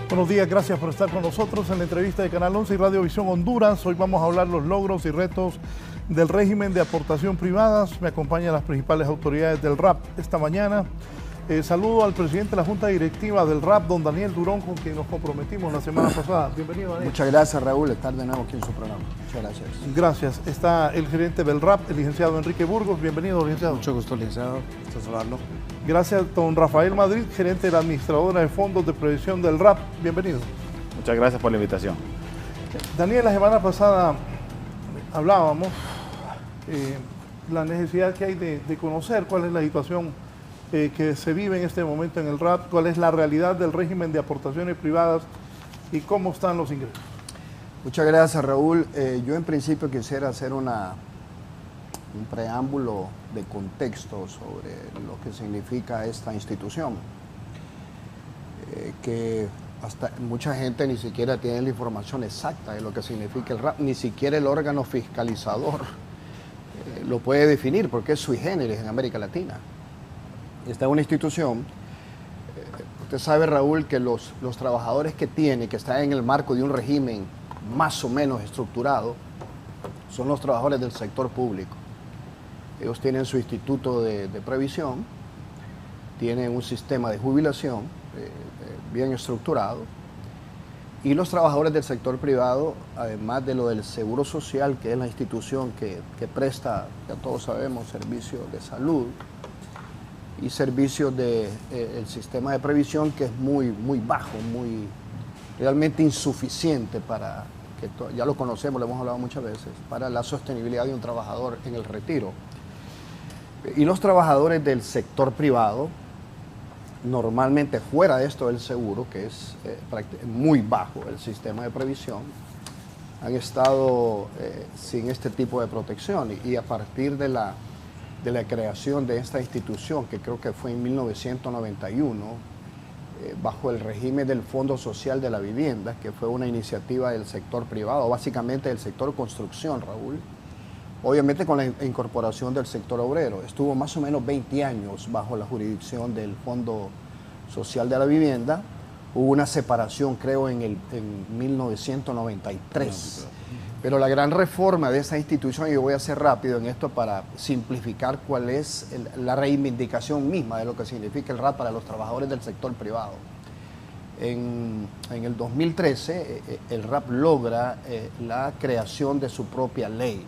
Buenos días, gracias por estar con nosotros en la entrevista de Canal 11 y Radio Visión Honduras. Hoy vamos a hablar los logros y retos del régimen de aportación privadas. Me acompañan las principales autoridades del RAP esta mañana. Saludo al presidente de la Junta Directiva del RAP, don Daniel Durón, con quien nos comprometimos la semana pasada. Bienvenido, Daniel. Muchas gracias, Raúl, estar de nuevo aquí en su programa. Muchas gracias. Gracias. Está el gerente del RAP, el licenciado Enrique Burgos. Bienvenido, licenciado. Mucho gusto, licenciado. Gusto saludarlo. Gracias, don Rafael Madrid, gerente de la administradora de fondos de previsión del RAP. Bienvenido. Muchas gracias por la invitación. Daniel, la semana pasada hablábamos la necesidad que hay de conocer cuál es la situación que se vive en este momento en el RAP, cuál es la realidad del régimen de aportaciones privadas y cómo están los ingresos. Muchas gracias, Raúl. Yo en principio quisiera hacer un preámbulo de contexto sobre lo que significa esta institución, que hasta mucha gente ni siquiera tiene la información exacta de lo que significa el RAP, ni siquiera el órgano fiscalizador lo puede definir porque es sui generis en América Latina. Esta es una institución, usted sabe, Raúl, que los trabajadores que están en el marco de un régimen más o menos estructurado, son los trabajadores del sector público. Ellos tienen su instituto de previsión, tienen un sistema de jubilación bien estructurado, y los trabajadores del sector privado, además de lo del Seguro Social, que es la institución que presta, ya todos sabemos, servicios de salud, y servicios del sistema de previsión, que es muy bajo, realmente insuficiente para, ya lo conocemos, lo hemos hablado muchas veces, para la sostenibilidad de un trabajador en el retiro. Y los trabajadores del sector privado, normalmente fuera de esto del seguro, que es muy bajo el sistema de previsión, han estado sin este tipo de protección, y a partir de la creación de esta institución, que creo que fue en 1991, bajo el régimen del Fondo Social de la Vivienda, que fue una iniciativa del sector privado, básicamente del sector construcción, Raúl, obviamente con la incorporación del sector obrero. Estuvo más o menos 20 años bajo la jurisdicción del Fondo Social de la Vivienda. Hubo una separación, creo, en 1993. Pero la gran reforma de esa institución, y yo voy a ser rápido en esto para simplificar cuál es la reivindicación misma de lo que significa el RAP para los trabajadores del sector privado. En el 2013, el RAP logra la creación de su propia ley.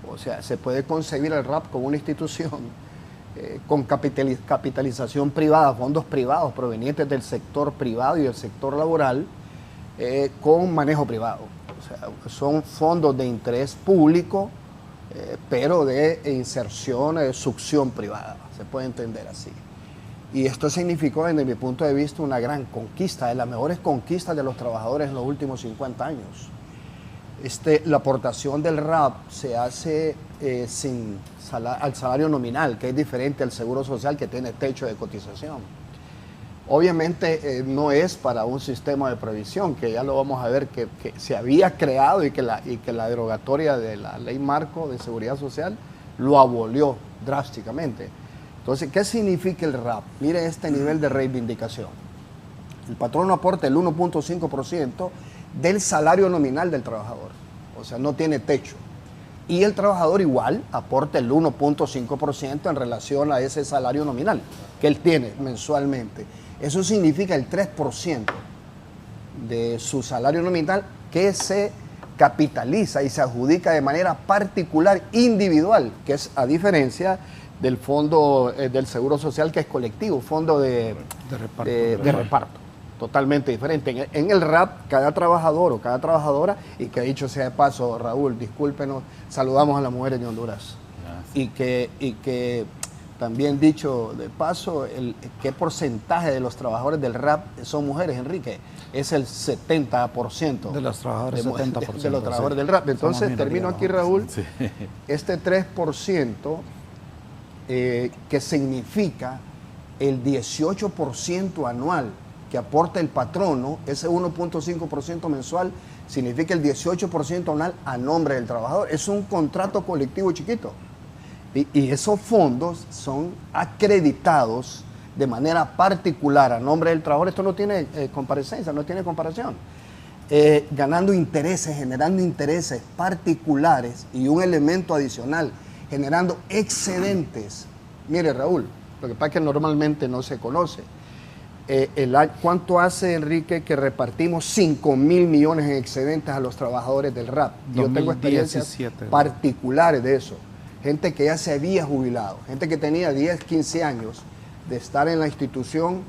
O sea, se puede concebir el RAP como una institución con capitalización privada, fondos privados provenientes del sector privado y del sector laboral, con manejo privado. O sea, son fondos de interés público, pero de inserción, succión privada, se puede entender así. Y esto significó, desde mi punto de vista, una gran conquista, de las mejores conquistas de los trabajadores en los últimos 50 años. La aportación del RAP se hace al salario nominal, que es diferente al Seguro Social, que tiene techo de cotización. Obviamente no es para un sistema de previsión, que ya lo vamos a ver que se había creado y que la derogatoria de la Ley Marco de Seguridad Social lo abolió drásticamente. Entonces, ¿qué significa el RAP? Mire este nivel de reivindicación. El patrono aporta el 1.5% del salario nominal del trabajador, o sea, no tiene techo. Y el trabajador igual aporta el 1.5% en relación a ese salario nominal que él tiene mensualmente. Eso significa el 3% de su salario nominal que se capitaliza y se adjudica de manera particular, individual, que es a diferencia del fondo del Seguro Social, que es colectivo, fondo de reparto, totalmente diferente. En el RAP, cada trabajador o cada trabajadora, y que dicho sea de paso, Raúl, discúlpenos, saludamos a las mujeres de Honduras. Y que también dicho de paso, ¿qué porcentaje de los trabajadores del RAP son mujeres, Enrique? Es el 70%. De los trabajadores, 70%. De los trabajadores del RAP. Entonces, termino aquí, Raúl. Sí. Este 3%, que significa el 18% anual que aporta el patrono, ese 1.5% mensual, significa el 18% anual a nombre del trabajador. Es un contrato colectivo chiquito. Y esos fondos son acreditados de manera particular a nombre del trabajador, esto no tiene comparecencia, no tiene comparación. Ganando intereses, generando intereses particulares y un elemento adicional, generando excedentes. Mire, Raúl, lo que pasa es que normalmente no se conoce. ¿Cuánto hace, Enrique, que repartimos 5.000 millones en excedentes a los trabajadores del RAP? Yo tengo experiencias particulares de eso. Gente que ya se había jubilado, gente que tenía 10, 15 años de estar en la institución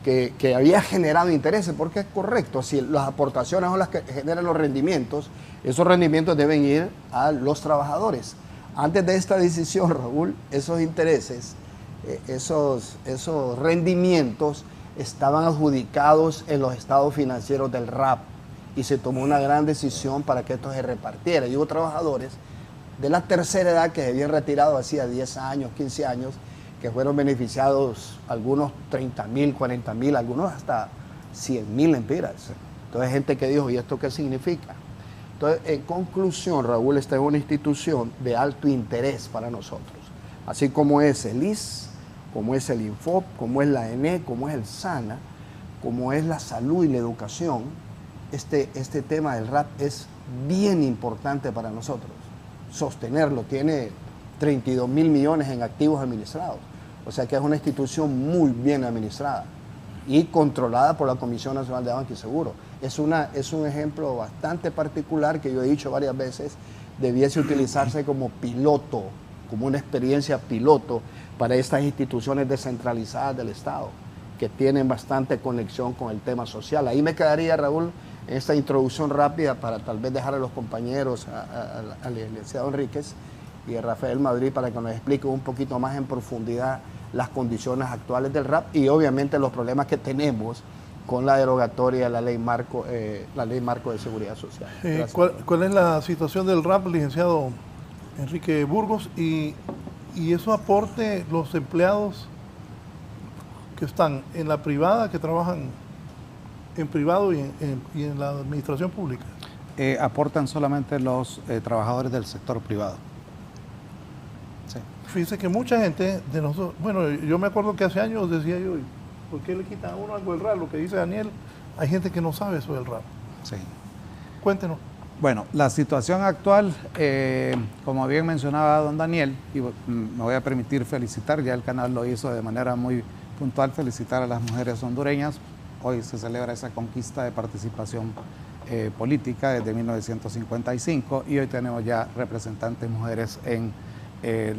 que había generado intereses, porque es correcto, si las aportaciones son las que generan los rendimientos, esos rendimientos deben ir a los trabajadores. Antes de esta decisión, Raúl, esos intereses, esos rendimientos estaban adjudicados en los estados financieros del RAP y se tomó una gran decisión para que esto se repartiera. Y hubo trabajadores de la tercera edad que se habían retirado hacía 10 años, 15 años, que fueron beneficiados, algunos 30.000, 40.000, algunos hasta 100.000 lempiras. Entonces, gente que dijo, ¿y esto qué significa? Entonces, en conclusión, Raúl, esta es una institución de alto interés para nosotros, así como es el IS, como es el Infop, como es la ENE, como es el SANA, como es la salud y la educación. Este tema del RAP es bien importante para nosotros. Sostenerlo, tiene 32.000 millones en activos administrados, o sea que es una institución muy bien administrada y controlada por la Comisión Nacional de Banca y Seguro. Es un ejemplo bastante particular que yo he dicho varias veces, debiese utilizarse como piloto, como una experiencia piloto para estas instituciones descentralizadas del Estado, que tienen bastante conexión con el tema social. Ahí me quedaría, Raúl, en esta introducción rápida para tal vez dejar a los compañeros, al licenciado Enríquez y a Rafael Madrid, para que nos explique un poquito más en profundidad las condiciones actuales del RAP y obviamente los problemas que tenemos con la derogatoria de la ley marco de seguridad social. ¿Cuál es la situación del RAP, licenciado Enrique Burgos? Y eso aporte los empleados que están en la privada, que trabajan en privado y en la administración pública. Aportan solamente los trabajadores del sector privado. Sí. Fíjese que mucha gente de nosotros, bueno, yo me acuerdo que hace años decía yo, ¿por qué le quitan a uno algo del RAP? Lo que dice Daniel, hay gente que no sabe eso del RAP. Sí. Cuéntenos. Bueno, la situación actual, como bien mencionaba don Daniel, y me voy a permitir felicitar, ya el canal lo hizo de manera muy puntual, felicitar a las mujeres hondureñas. Hoy se celebra esa conquista de participación política desde 1955 y hoy tenemos ya representantes mujeres en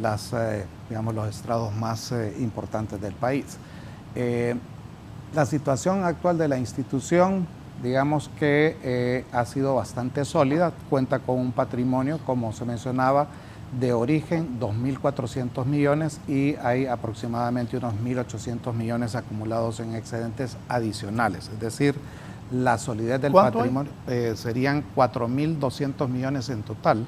los estrados más importantes del país. La situación actual de la institución, digamos que ha sido bastante sólida, cuenta con un patrimonio, como se mencionaba, de origen 2.400 millones y hay aproximadamente unos 1.800 millones acumulados en excedentes adicionales, es decir, la solidez del patrimonio serían 4.200 millones en total.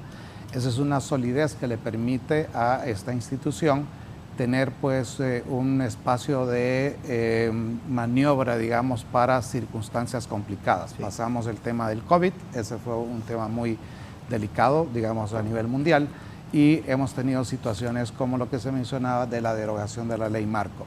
Esa es una solidez que le permite a esta institución tener pues un espacio de maniobra, digamos, para circunstancias complicadas. Sí. Pasamos el tema del COVID, ese fue un tema muy delicado, digamos, a nivel mundial, y hemos tenido situaciones como lo que se mencionaba de la derogación de la ley marco.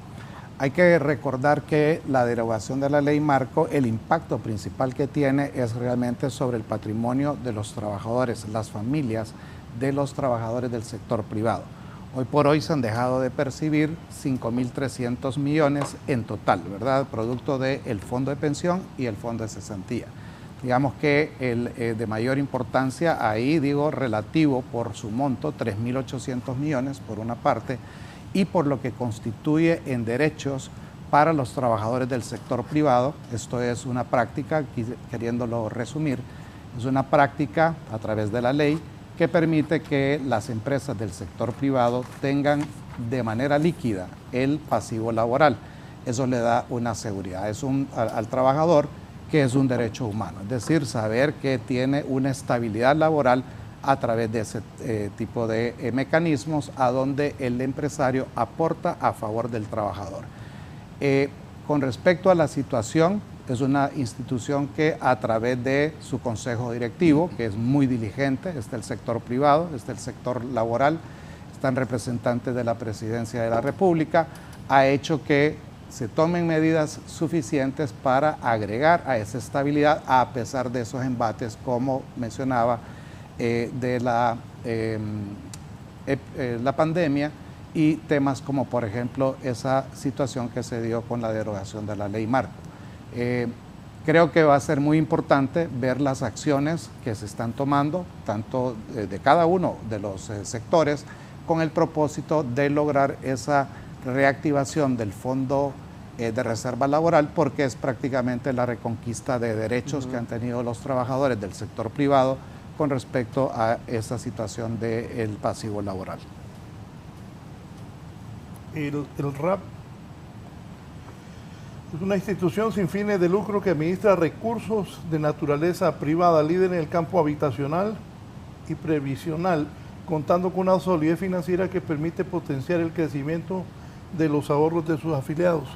Hay que recordar que la derogación de la ley marco, el impacto principal que tiene es realmente sobre el patrimonio de los trabajadores, las familias de los trabajadores del sector privado. Hoy por hoy se han dejado de percibir 5.300 millones en total, ¿verdad? Producto del fondo de pensión y el fondo de cesantía. Digamos que el de mayor importancia ahí, digo, relativo por su monto, 3.800 millones por una parte, y por lo que constituye en derechos para los trabajadores del sector privado. Esto es una práctica, queriéndolo resumir, es una práctica a través de la ley que permite que las empresas del sector privado tengan de manera líquida el pasivo laboral. Eso le da una seguridad al trabajador, que es un derecho humano, es decir, saber que tiene una estabilidad laboral a través de ese tipo de mecanismos a donde el empresario aporta a favor del trabajador. Con respecto a la situación, es una institución que a través de su consejo directivo, que es muy diligente, está el sector privado, está el sector laboral, están representantes de la Presidencia de la República, ha hecho que se tomen medidas suficientes para agregar a esa estabilidad a pesar de esos embates, como mencionaba, de la pandemia y temas como, por ejemplo, esa situación que se dio con la derogación de la ley marco. Creo que va a ser muy importante ver las acciones que se están tomando, tanto de cada uno de los sectores, con el propósito de lograr esa reactivación del Fondo de Reserva Laboral, porque es prácticamente la reconquista de derechos que han tenido los trabajadores del sector privado con respecto a esa situación del pasivo laboral. El RAP es una institución sin fines de lucro que administra recursos de naturaleza privada, líder en el campo habitacional y previsional, contando con una solidez financiera que permite potenciar el crecimiento de los ahorros de sus afiliados.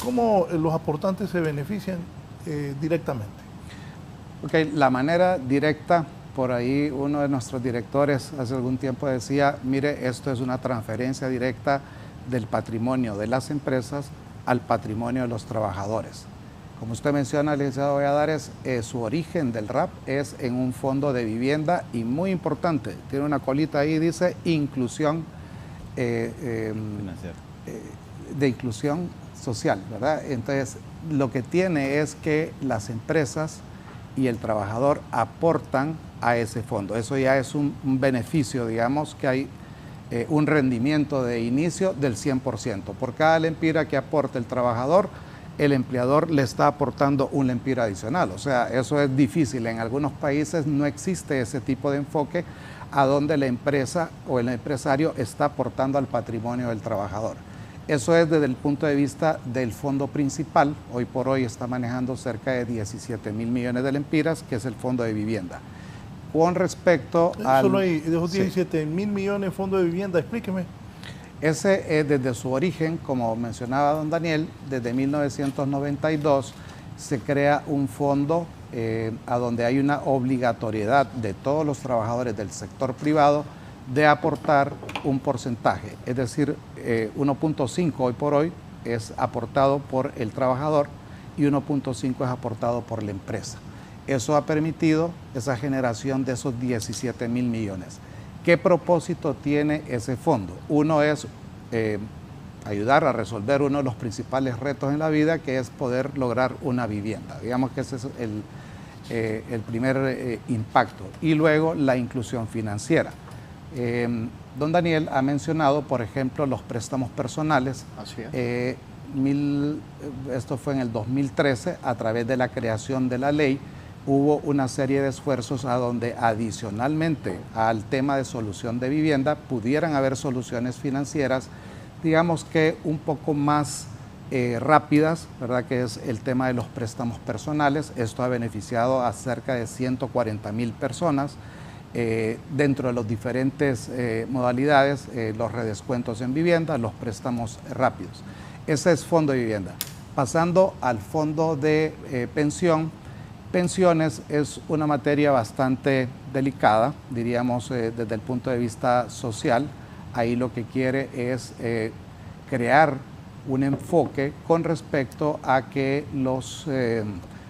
¿Cómo los aportantes se benefician directamente? Okay, la manera directa, por ahí uno de nuestros directores hace algún tiempo decía, mire, esto es una transferencia directa del patrimonio de las empresas al patrimonio de los trabajadores. Como usted menciona, licenciado Valladares, su origen del RAP es en un fondo de vivienda y muy importante, tiene una colita ahí, dice inclusión de inclusión social, ¿verdad? Entonces, lo que tiene es que las empresas y el trabajador aportan a ese fondo. Eso ya es un beneficio, digamos, que hay un rendimiento de inicio del 100%. Por cada lempira que aporte el trabajador, el empleador le está aportando un lempira adicional. O sea, eso es difícil. En algunos países no existe ese tipo de enfoque a donde la empresa o el empresario está aportando al patrimonio del trabajador. Eso es desde el punto de vista del fondo principal. Hoy por hoy está manejando cerca de 17 mil millones de lempiras, que es el fondo de vivienda. Con respecto al... Solo hay de esos 17 mil millones de fondo de vivienda, explíqueme. Ese es desde su origen, como mencionaba don Daniel, desde 1992 se crea un fondo a donde hay una obligatoriedad de todos los trabajadores del sector privado de aportar un porcentaje, es decir, 1.5 hoy por hoy es aportado por el trabajador y 1.5 es aportado por la empresa. Eso ha permitido esa generación de esos 17 mil millones. ¿Qué propósito tiene ese fondo? Uno es ayudar a resolver uno de los principales retos en la vida, que es poder lograr una vivienda. Digamos que ese es el primer impacto. Y luego la inclusión financiera. Don Daniel ha mencionado, por ejemplo, los préstamos personales. Así es. Esto fue en el 2013, a través de la creación de la ley, hubo una serie de esfuerzos a donde adicionalmente al tema de solución de vivienda pudieran haber soluciones financieras, digamos que un poco más rápidas, ¿verdad? Que es el tema de los préstamos personales. Esto ha beneficiado a cerca de 140,000 personas dentro de las diferentes modalidades, los redescuentos en vivienda, los préstamos rápidos. Ese es fondo de vivienda. Pasando al fondo de pensiones es una materia bastante delicada, diríamos, desde el punto de vista social. Ahí lo que quiere es crear un enfoque con respecto a que los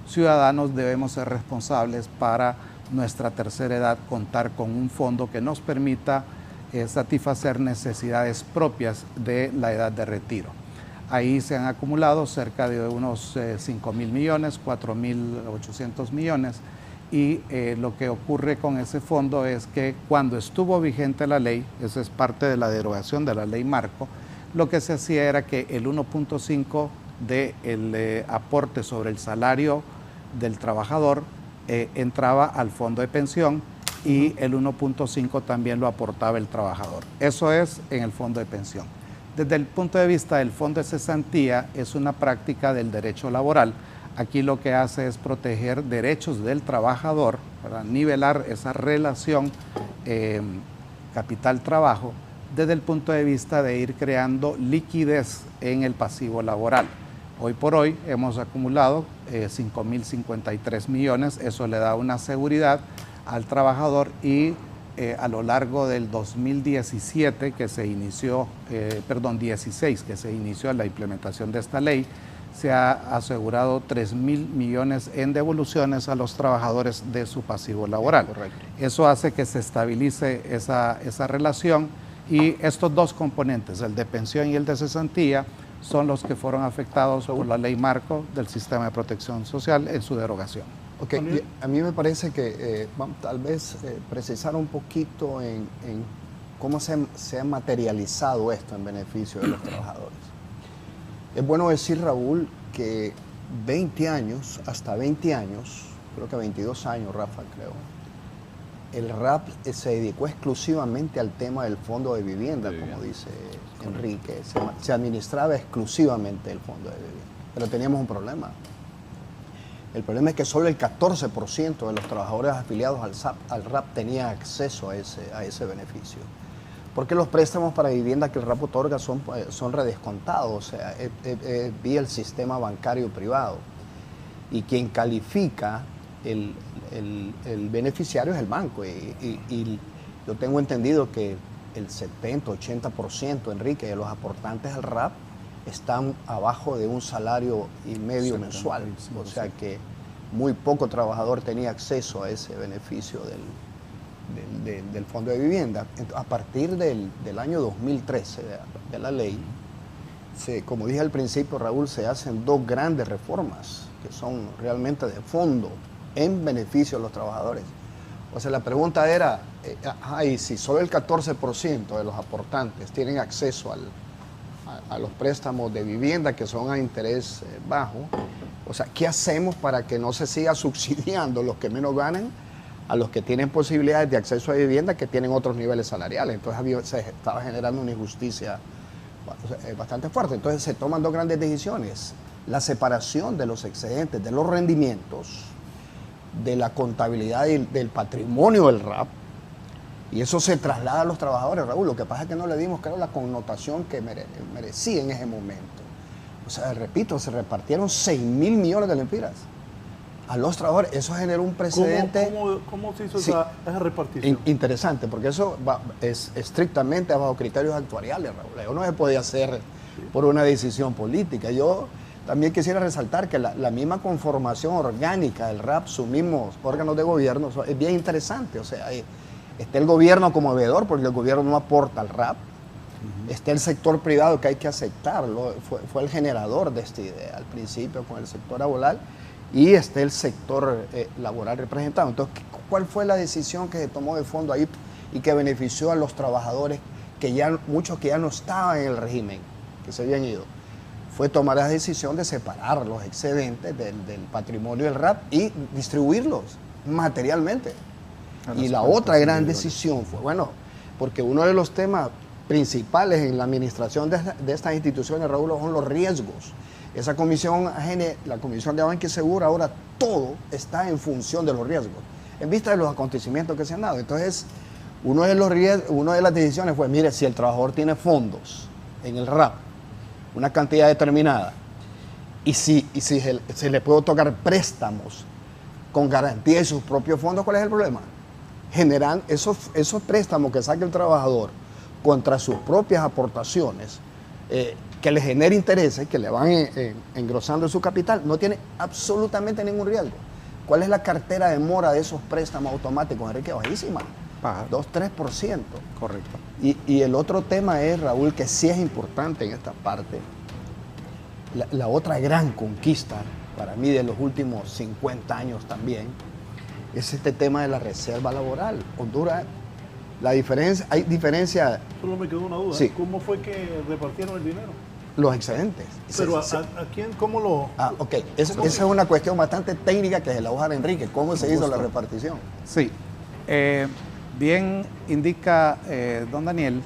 ciudadanos debemos ser responsables para nuestra tercera edad, contar con un fondo que nos permita satisfacer necesidades propias de la edad de retiro. Ahí se han acumulado cerca de unos 5,000 millones, 4,800 millones, y lo que ocurre con ese fondo es que cuando estuvo vigente la ley, esa es parte de la derogación de la ley marco, lo que se hacía era que el 1.5 del aporte sobre el salario del trabajador entraba al fondo de pensión y el 1.5 también lo aportaba el trabajador. Eso es en el fondo de pensión. Desde el punto de vista del fondo de cesantía, es una práctica del derecho laboral. Aquí lo que hace es proteger derechos del trabajador, para nivelar esa relación capital-trabajo, desde el punto de vista de ir creando liquidez en el pasivo laboral. Hoy por hoy hemos acumulado 5,053 millones, eso le da una seguridad al trabajador y a lo largo del 2017 que se inició, 16 que se inició la implementación de esta ley, se ha asegurado 3.000 millones en devoluciones a los trabajadores de su pasivo laboral. Correcto. Eso hace que se estabilice esa relación, y estos dos componentes, el de pensión y el de cesantía, son los que fueron afectados por la ley marco del sistema de protección social en su derogación. Ok, y a mí me parece que vamos tal vez precisar un poquito en cómo se ha materializado esto en beneficio de los trabajadores. Es bueno decir, Raúl, que 20 años, hasta 20 años, creo que 22 años, Rafa, creo, el RAP se dedicó exclusivamente al tema del fondo de vivienda, como dice Enrique. Se administraba exclusivamente el fondo de vivienda. Pero teníamos un problema. El problema es que solo el 14% de los trabajadores afiliados al RAP tenía acceso a ese beneficio. Porque los préstamos para vivienda que el RAP otorga son redescontados, o sea, vía el sistema bancario privado. Y quien califica el beneficiario es el banco. Y yo tengo entendido que el 70-80%, Enrique, de los aportantes al RAP están abajo de un salario y medio mensual. O sea que muy poco trabajador tenía acceso a ese beneficio del fondo de vivienda. Entonces, a partir del año 2013 de la ley, como dije al principio, Raúl, se hacen dos grandes reformas que son realmente de fondo en beneficio de los trabajadores. O sea, la pregunta era, y si solo el 14% de los aportantes tienen acceso a los préstamos de vivienda que son a interés bajo, o sea, ¿qué hacemos para que no se siga subsidiando los que menos ganan a los que tienen posibilidades de acceso a vivienda que tienen otros niveles salariales? Entonces se estaba generando una injusticia bastante fuerte. Entonces se toman dos grandes decisiones: la separación de los excedentes, de los rendimientos, de la contabilidad y del patrimonio del RAP, y eso se traslada a los trabajadores, Raúl. Lo que pasa es que no le dimos, creo, la connotación que merecía en ese momento. O sea, repito, se repartieron 6.000 millones de lempiras a los trabajadores. Eso generó un precedente. ¿Cómo se hizo esa repartición? Interesante, porque eso es estrictamente bajo criterios actuariales, Raúl. Eso no se podía hacer por una decisión política. Yo también quisiera resaltar que la misma conformación orgánica del RAP, sus mismos órganos de gobierno, es bien interesante. O sea, está el gobierno como veedor, porque el gobierno no aporta al RAP. Está el sector privado, que hay que aceptarlo, fue el generador de esta idea al principio con el sector laboral, y está el sector laboral representado. Entonces, ¿cuál fue la decisión que se tomó de fondo ahí y que benefició a los trabajadores, muchos que ya no estaban en el régimen, que se habían ido? Fue tomar la decisión de separar los excedentes del patrimonio del RAP y distribuirlos materialmente. Y la otra gran decisión fue, porque uno de los temas principales en la administración de estas instituciones, Raúl, son los riesgos. Esa comisión, la Comisión de Banca y Seguro, ahora todo está en función de los riesgos, en vista de los acontecimientos que se han dado. Entonces, una de las decisiones fue, mire, si el trabajador tiene fondos en el RAP, una cantidad determinada, y si se le puede otorgar préstamos con garantía de sus propios fondos, ¿cuál es el problema? Generan esos préstamos que saque el trabajador contra sus propias aportaciones, que le genere intereses, que le van engrosando su capital, no tiene absolutamente ningún riesgo. ¿Cuál es la cartera de mora de esos préstamos automáticos, Enrique? Bajísima, 2-3%. Correcto. Y el otro tema es, Raúl, que sí es importante en esta parte, la otra gran conquista para mí de los últimos 50 años también, es este tema de la reserva laboral. Honduras, hay diferencia. Solo me quedó una duda. Sí. ¿Cómo fue que repartieron el dinero? Los excedentes. Pero ¿a quién? ¿Cómo lo...? Ok. Esa es una cuestión bastante técnica que se la hoja de Enrique. ¿Cómo se hizo la repartición? Sí. Bien indica don Daniel,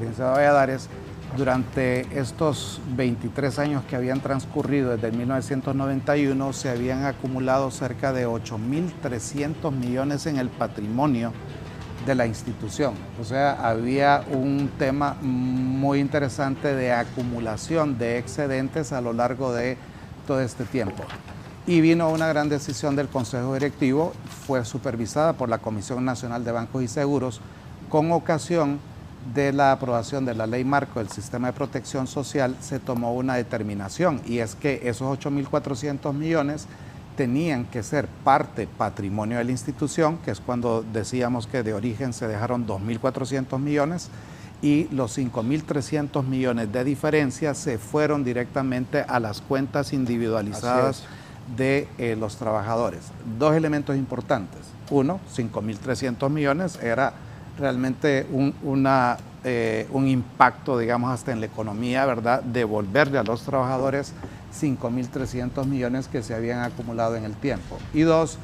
licenciado Valladares, durante estos 23 años que habían transcurrido desde 1991, se habían acumulado cerca de 8.300 millones en el patrimonio de la institución. O sea, había un tema muy interesante de acumulación de excedentes a lo largo de todo este tiempo. Y vino una gran decisión del Consejo Directivo, fue supervisada por la Comisión Nacional de Bancos y Seguros, con ocasión de la aprobación de la Ley Marco del Sistema de Protección Social. Se tomó una determinación, y es que esos 8.400 millones tenían que ser parte patrimonio de la institución, que es cuando decíamos que de origen se dejaron 2.400 millones, y los 5.300 millones de diferencia se fueron directamente a las cuentas individualizadas de los trabajadores. Dos elementos importantes. Uno, 5.300 millones era realmente un impacto, digamos, hasta en la economía, ¿verdad?, devolverle a los trabajadores 5.300 millones que se habían acumulado en el tiempo. Y dos,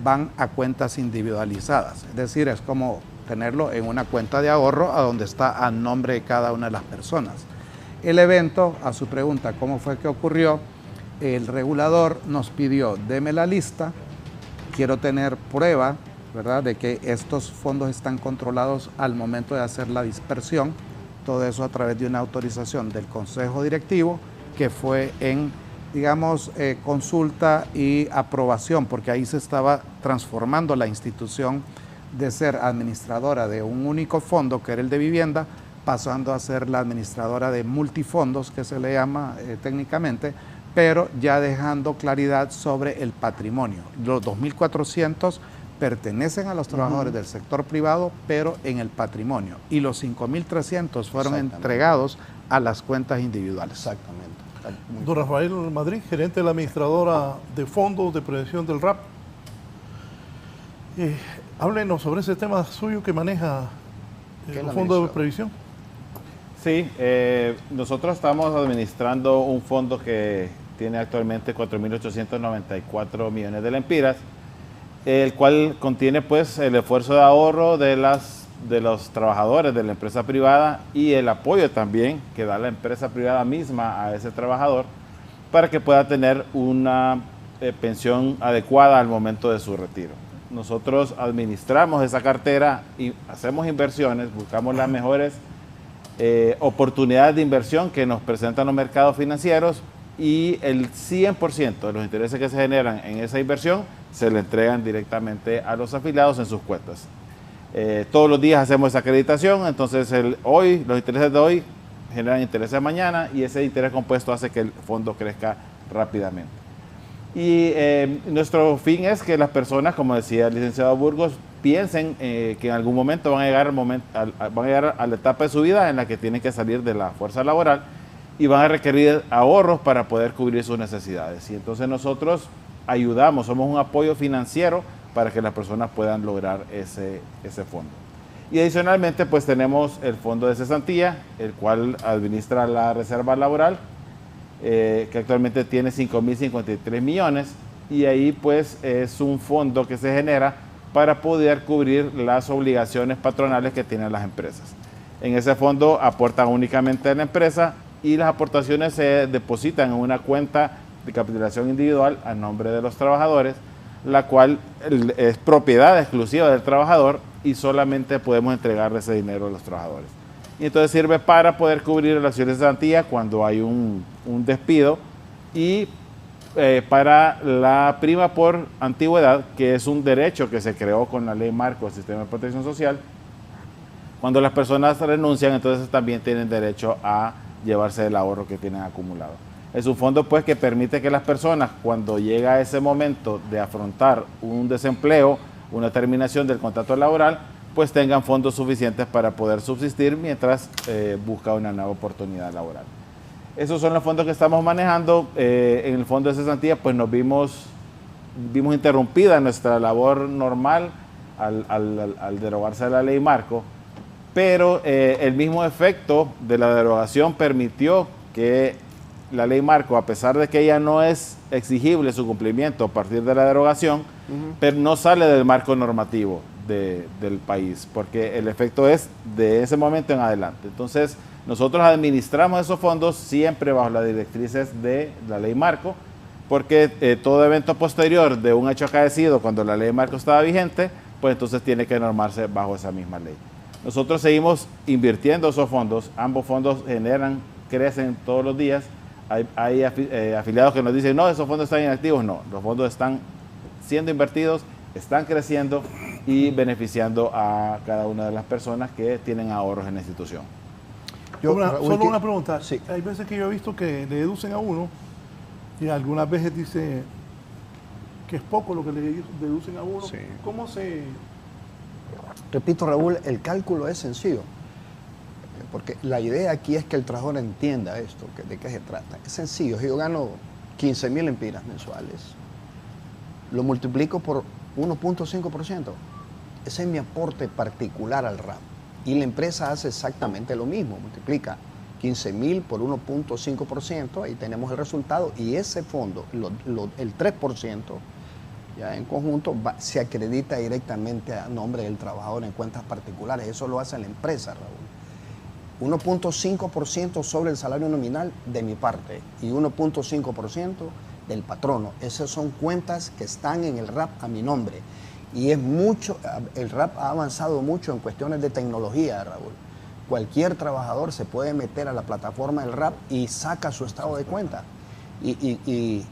van a cuentas individualizadas, es decir, es como tenerlo en una cuenta de ahorro a donde está a nombre de cada una de las personas. El evento, a su pregunta, ¿cómo fue que ocurrió? El regulador nos pidió, deme la lista, quiero tener prueba, ¿verdad?, de que estos fondos están controlados al momento de hacer la dispersión, todo eso a través de una autorización del Consejo Directivo, que fue en, digamos, consulta y aprobación, porque ahí se estaba transformando la institución de ser administradora de un único fondo, que era el de vivienda, pasando a ser la administradora de multifondos, que se le llama técnicamente, pero ya dejando claridad sobre el patrimonio. Los 2.400 pertenecen a los trabajadores del sector privado, pero en el patrimonio. Y los 5.300 fueron entregados a las cuentas individuales. Exactamente. Don Rafael Madrid, gerente de la administradora de fondos de prevención del RAP. Háblenos sobre ese tema suyo que maneja el fondo de previsión. Sí, nosotros estamos administrando un fondo que tiene actualmente 4.894 millones de lempiras, el cual contiene pues el esfuerzo de ahorro de los trabajadores de la empresa privada y el apoyo también que da la empresa privada misma a ese trabajador para que pueda tener una pensión adecuada al momento de su retiro. Nosotros administramos esa cartera y hacemos inversiones, buscamos las mejores oportunidades de inversión que nos presentan los mercados financieros, y el 100% de los intereses que se generan en esa inversión se le entregan directamente a los afiliados en sus cuentas. Todos los días hacemos esa acreditación, entonces los intereses de hoy generan intereses de mañana, y ese interés compuesto hace que el fondo crezca rápidamente. Y nuestro fin es que las personas, como decía el licenciado Burgos, piensen que en algún momento van a llegar a la etapa de su vida en la que tienen que salir de la fuerza laboral y van a requerir ahorros para poder cubrir sus necesidades. Y entonces nosotros ayudamos, somos un apoyo financiero para que las personas puedan lograr ese fondo. Y adicionalmente pues tenemos el fondo de cesantía, el cual administra la reserva laboral, que actualmente tiene 5.053 millones, y ahí pues es un fondo que se genera para poder cubrir las obligaciones patronales que tienen las empresas. En ese fondo aportan únicamente a la empresa, y las aportaciones se depositan en una cuenta de capitalización individual a nombre de los trabajadores, la cual es propiedad exclusiva del trabajador y solamente podemos entregarle ese dinero a los trabajadores. Y entonces sirve para poder cubrir relaciones de cesantía cuando hay un despido, y para la prima por antigüedad, que es un derecho que se creó con la Ley Marco del Sistema de Protección Social. Cuando las personas renuncian, entonces también tienen derecho a llevarse el ahorro que tienen acumulado. Es un fondo pues que permite que las personas, cuando llega ese momento de afrontar un desempleo, una terminación del contrato laboral, pues tengan fondos suficientes para poder subsistir mientras busca una nueva oportunidad laboral. Esos son los fondos que estamos manejando. En el fondo de cesantía pues nos vimos interrumpida nuestra labor normal al derogarse la Ley Marco, pero el mismo efecto de la derogación permitió que la Ley Marco, a pesar de que ella no es exigible su cumplimiento a partir de la derogación, pero no sale del marco normativo del país, porque el efecto es de ese momento en adelante. Entonces, nosotros administramos esos fondos siempre bajo las directrices de la Ley Marco, porque todo evento posterior de un hecho acaecido cuando la Ley Marco estaba vigente, pues entonces tiene que normarse bajo esa misma ley. Nosotros seguimos invirtiendo esos fondos, ambos fondos crecen todos los días, Hay afiliados que nos dicen, no, esos fondos están inactivos. No, los fondos están siendo invertidos, están creciendo y beneficiando a cada una de las personas que tienen ahorros en la institución. Solo una pregunta. Sí. Hay veces que yo he visto que le deducen a uno y algunas veces dice que es poco lo que le deducen a uno. Sí. ¿Cómo se...? Repito, Raúl, el cálculo es sencillo. Porque la idea aquí es que el trabajador entienda esto, de qué se trata. Es sencillo. Si yo gano 15,000 empiras mensuales, lo multiplico por 1.5%. Ese es mi aporte particular al RAP. Y la empresa hace exactamente lo mismo. Multiplica 15,000 por 1.5%, ahí tenemos el resultado. Y ese fondo, el 3%, ya en conjunto, se acredita directamente a nombre del trabajador en cuentas particulares. Eso lo hace la empresa, Raúl. 1.5% sobre el salario nominal de mi parte y 1.5% del patrono. Esas son cuentas que están en el RAP a mi nombre. Y es mucho, el RAP ha avanzado mucho en cuestiones de tecnología, Raúl. Cualquier trabajador se puede meter a la plataforma del RAP y saca su estado de cuenta y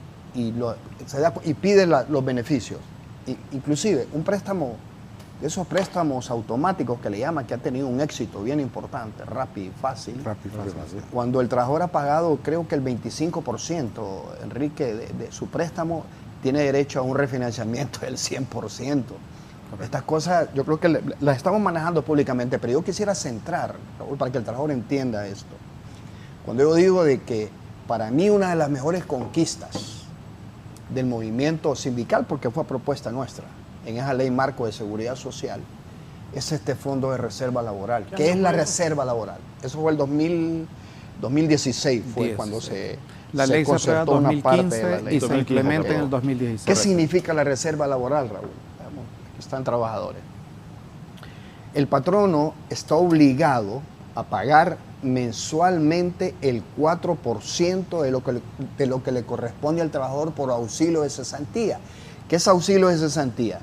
pide los beneficios. Inclusive un préstamo, de esos préstamos automáticos que le llaman, que ha tenido un éxito bien importante, rápido y fácil. Cuando el trabajador ha pagado, creo que el 25%, Enrique, de su préstamo, tiene derecho a un refinanciamiento del 100%. Estas cosas yo creo que las estamos manejando públicamente, pero yo quisiera centrar, Raúl, para que el trabajador entienda esto. Cuando yo digo de que para mí una de las mejores conquistas del movimiento sindical, porque fue propuesta nuestra, en esa ley marco de seguridad social, es este fondo de reserva laboral. ¿Qué es la reserva laboral? Eso fue el 2016, fue cuando la ley se aprueba en 2015 y se implementa en el 2016. ¿Qué significa la reserva laboral, Raúl? Aquí están trabajadores. El patrono está obligado a pagar mensualmente el 4% de lo que le corresponde al trabajador por auxilio de cesantía. ¿Qué es auxilio de cesantía?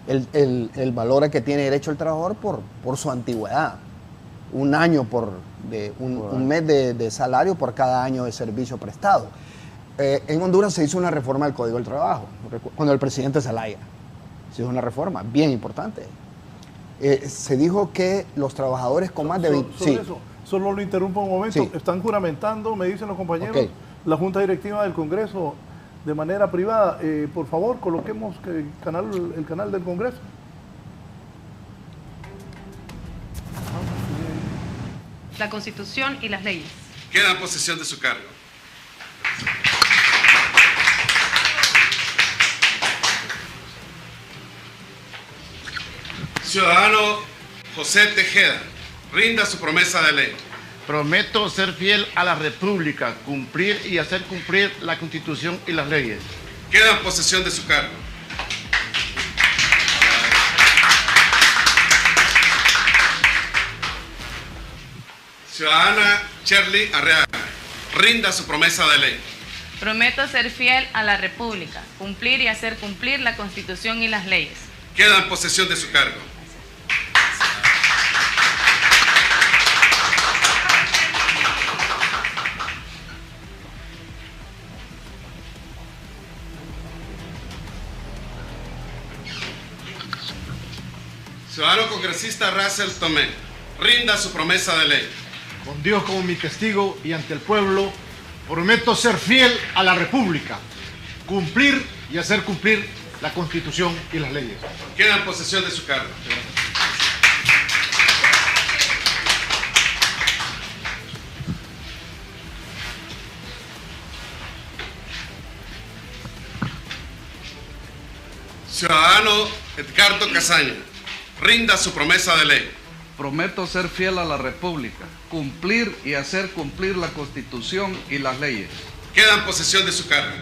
El valor a que tiene derecho el trabajador por su antigüedad. Un año un mes de salario por cada año de servicio prestado. En Honduras se hizo una reforma del Código del Trabajo, cuando el presidente Zelaya. Se hizo una reforma bien importante. Se dijo que los trabajadores con más de 20... Sobre eso, solo lo interrumpo un momento. Sí. Están juramentando, me dicen los compañeros, Okay. la Junta Directiva del Congreso de manera privada. Por favor, coloquemos el canal del Congreso. La Constitución y las leyes. Queda en posesión de su cargo. Ciudadano José Tejeda, rinda su promesa de ley. Prometo ser fiel a la República, cumplir y hacer cumplir la Constitución y las leyes. Queda en posesión de su cargo. Ciudadana Shirley Arriaga, rinda su promesa de ley. Prometo ser fiel a la República, cumplir y hacer cumplir la Constitución y las leyes. Queda en posesión de su cargo. Ciudadano congresista Russell Tomé, rinda su promesa de ley. Con Dios como mi testigo y ante el pueblo, prometo ser fiel a la República, cumplir y hacer cumplir la Constitución y las leyes. Queda en posesión de su cargo. Ciudadano Edgardo Casaña, rinda su promesa de ley. Prometo ser fiel a la República, cumplir y hacer cumplir la Constitución y las leyes. Queda en posesión de su cargo.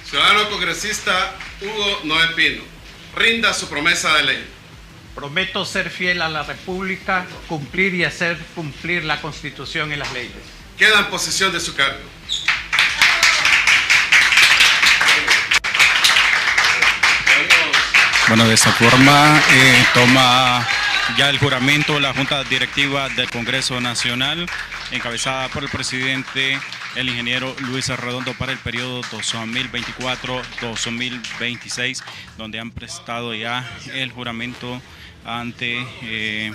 Ciudadano congresista Hugo Noé Pino, rinda su promesa de ley. Prometo ser fiel a la República, cumplir y hacer cumplir la Constitución y las leyes. Queda en posesión de su cargo. Bueno, de esta forma toma ya el juramento la Junta Directiva del Congreso Nacional, encabezada por el presidente, el ingeniero Luis Arredondo, para el periodo 2024-2026, donde han prestado ya el juramento ante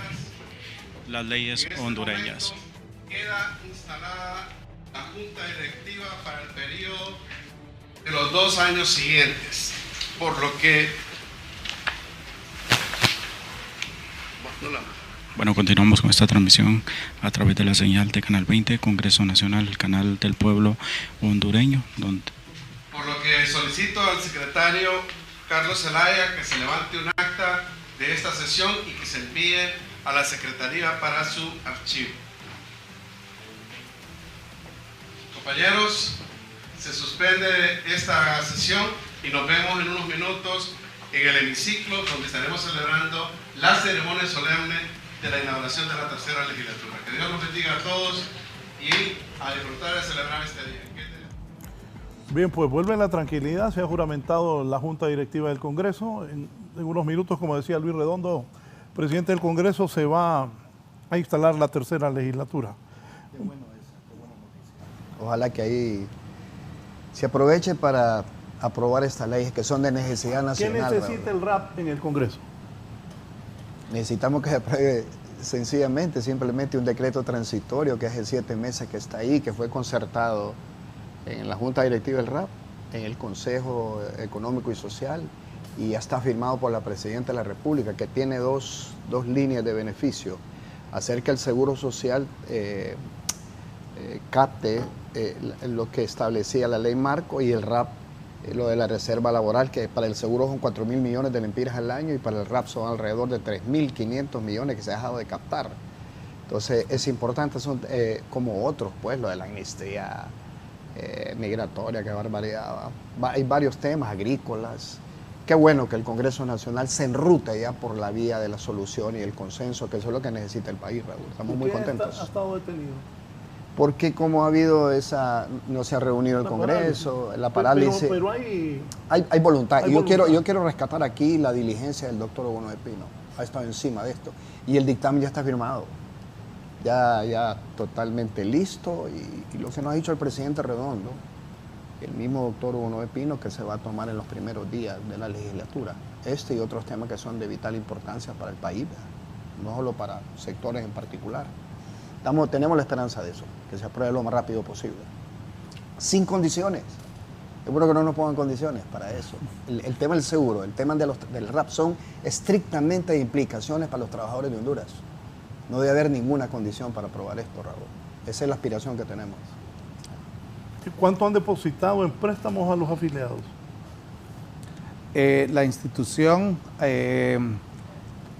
las leyes hondureñas. Queda instalada la Junta Directiva para el periodo de los 2 años siguientes, por lo que... Bueno, continuamos con esta transmisión a través de la señal de Canal 20, Congreso Nacional, el canal del pueblo hondureño. Por lo que solicito al secretario Carlos Zelaya que se levante un acta de esta sesión y que se envíe a la Secretaría para su archivo. Compañeros, se suspende esta sesión y nos vemos en unos minutos en el hemiciclo, donde estaremos celebrando la ceremonia solemne de la inauguración de la tercera legislatura. Que Dios nos bendiga a todos y a disfrutar de celebrar este día. Bien, pues vuelve la tranquilidad. Se ha juramentado la Junta Directiva del Congreso. En unos minutos, como decía Luis Redondo, presidente del Congreso, se va a instalar la tercera legislatura. Qué bueno eso, qué buena noticia. Ojalá que ahí se aproveche para aprobar estas leyes que son de necesidad nacional. ¿Qué necesita el RAP en el Congreso? Necesitamos que se apruebe sencillamente, simplemente un decreto transitorio, que es el 7 meses que está ahí, que fue concertado en la Junta Directiva del RAP, en el Consejo Económico y Social, y ya está firmado por la Presidenta de la República, que tiene dos líneas de beneficio: hacer que el Seguro Social capte lo que establecía la ley marco, y el RAP lo de la reserva laboral, que para el seguro son 4.000 millones de lempiras al año, y para el RAP son alrededor de 3.500 millones que se ha dejado de captar. Entonces es importante, son como otros, pues lo de la amnistía migratoria, qué barbaridad. Hay varios temas agrícolas. Qué bueno que el Congreso Nacional se enrute ya por la vía de la solución y el consenso, que eso es lo que necesita el país, Raúl. Estamos muy contentos. ¿Ha estado detenido? Porque como ha habido no se ha reunido el Congreso, la parálisis. Pero hay voluntad. Hay Yo quiero rescatar aquí la diligencia del doctor Hugo Noé Pino. Ha estado encima de esto. Y el dictamen ya está firmado. Ya totalmente listo. Y lo que nos ha dicho el presidente Redondo, el mismo doctor Hugo Noé Pino, que se va a tomar en los primeros días de la legislatura. Este y otros temas que son de vital importancia para el país, no solo para sectores en particular. Tenemos la esperanza de eso, que se apruebe lo más rápido posible. Sin condiciones. Es bueno que no nos pongan condiciones para eso. El tema del seguro, el tema del RAP son estrictamente de implicaciones para los trabajadores de Honduras. No debe haber ninguna condición para aprobar esto, Raúl. Esa es la aspiración que tenemos. ¿Cuánto han depositado en préstamos a los afiliados? La institución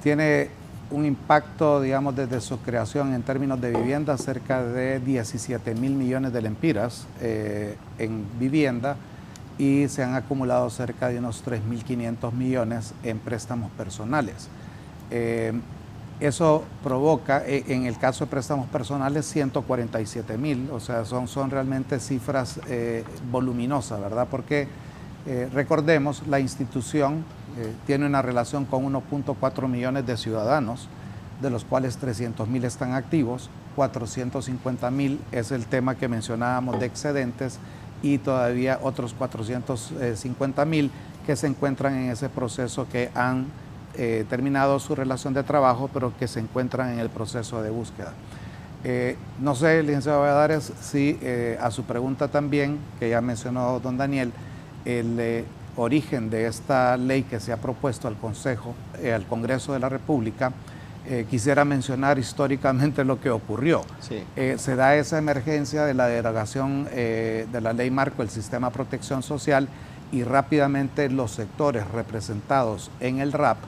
tiene un impacto, digamos, desde su creación en términos de vivienda, cerca de 17.000 millones de lempiras en vivienda, y se han acumulado cerca de unos 3.500 millones en préstamos personales. Eso provoca, en el caso de préstamos personales, 147.000, o sea, son realmente cifras voluminosas, ¿verdad? Porque recordemos, la institución tiene una relación con 1.4 millones de ciudadanos, de los cuales 300.000 están activos, 450.000 es el tema que mencionábamos de excedentes, y todavía otros 450.000 que se encuentran en ese proceso, que han terminado su relación de trabajo, pero que se encuentran en el proceso de búsqueda. No sé, licenciado Valladares, si a su pregunta también, que ya mencionó don Daniel, el origen de esta ley que se ha propuesto al Congreso de la República, quisiera mencionar históricamente lo que ocurrió. Sí. Se da esa emergencia de la derogación de la ley marco del sistema de protección social, y rápidamente los sectores representados en el RAP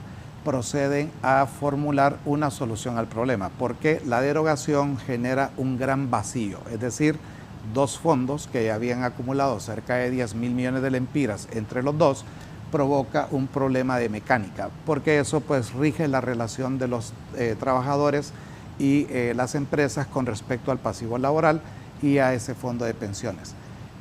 proceden a formular una solución al problema, porque la derogación genera un gran vacío, es decir, dos fondos que ya habían acumulado cerca de 10.000 millones de lempiras entre los dos, provoca un problema de mecánica, porque eso pues rige la relación de los trabajadores y las empresas con respecto al pasivo laboral y a ese fondo de pensiones.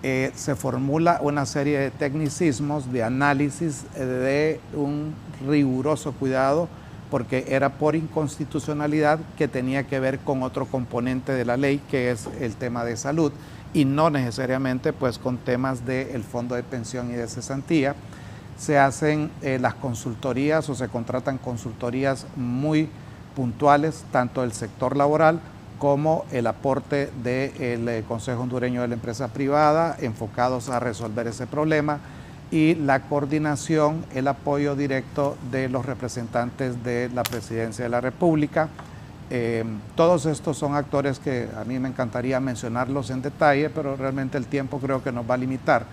Se formula una serie de tecnicismos, de análisis, de un riguroso cuidado, porque era por inconstitucionalidad que tenía que ver con otro componente de la ley, que es el tema de salud, y no necesariamente pues con temas del fondo de pensión y de cesantía. Se hacen las consultorías o se contratan consultorías muy puntuales, tanto del sector laboral como el aporte del Consejo Hondureño de la Empresa Privada, enfocados a resolver ese problema, y la coordinación, el apoyo directo de los representantes de la Presidencia de la República. Todos estos son actores que a mí me encantaría mencionarlos en detalle, pero realmente el tiempo creo que nos va a limitar.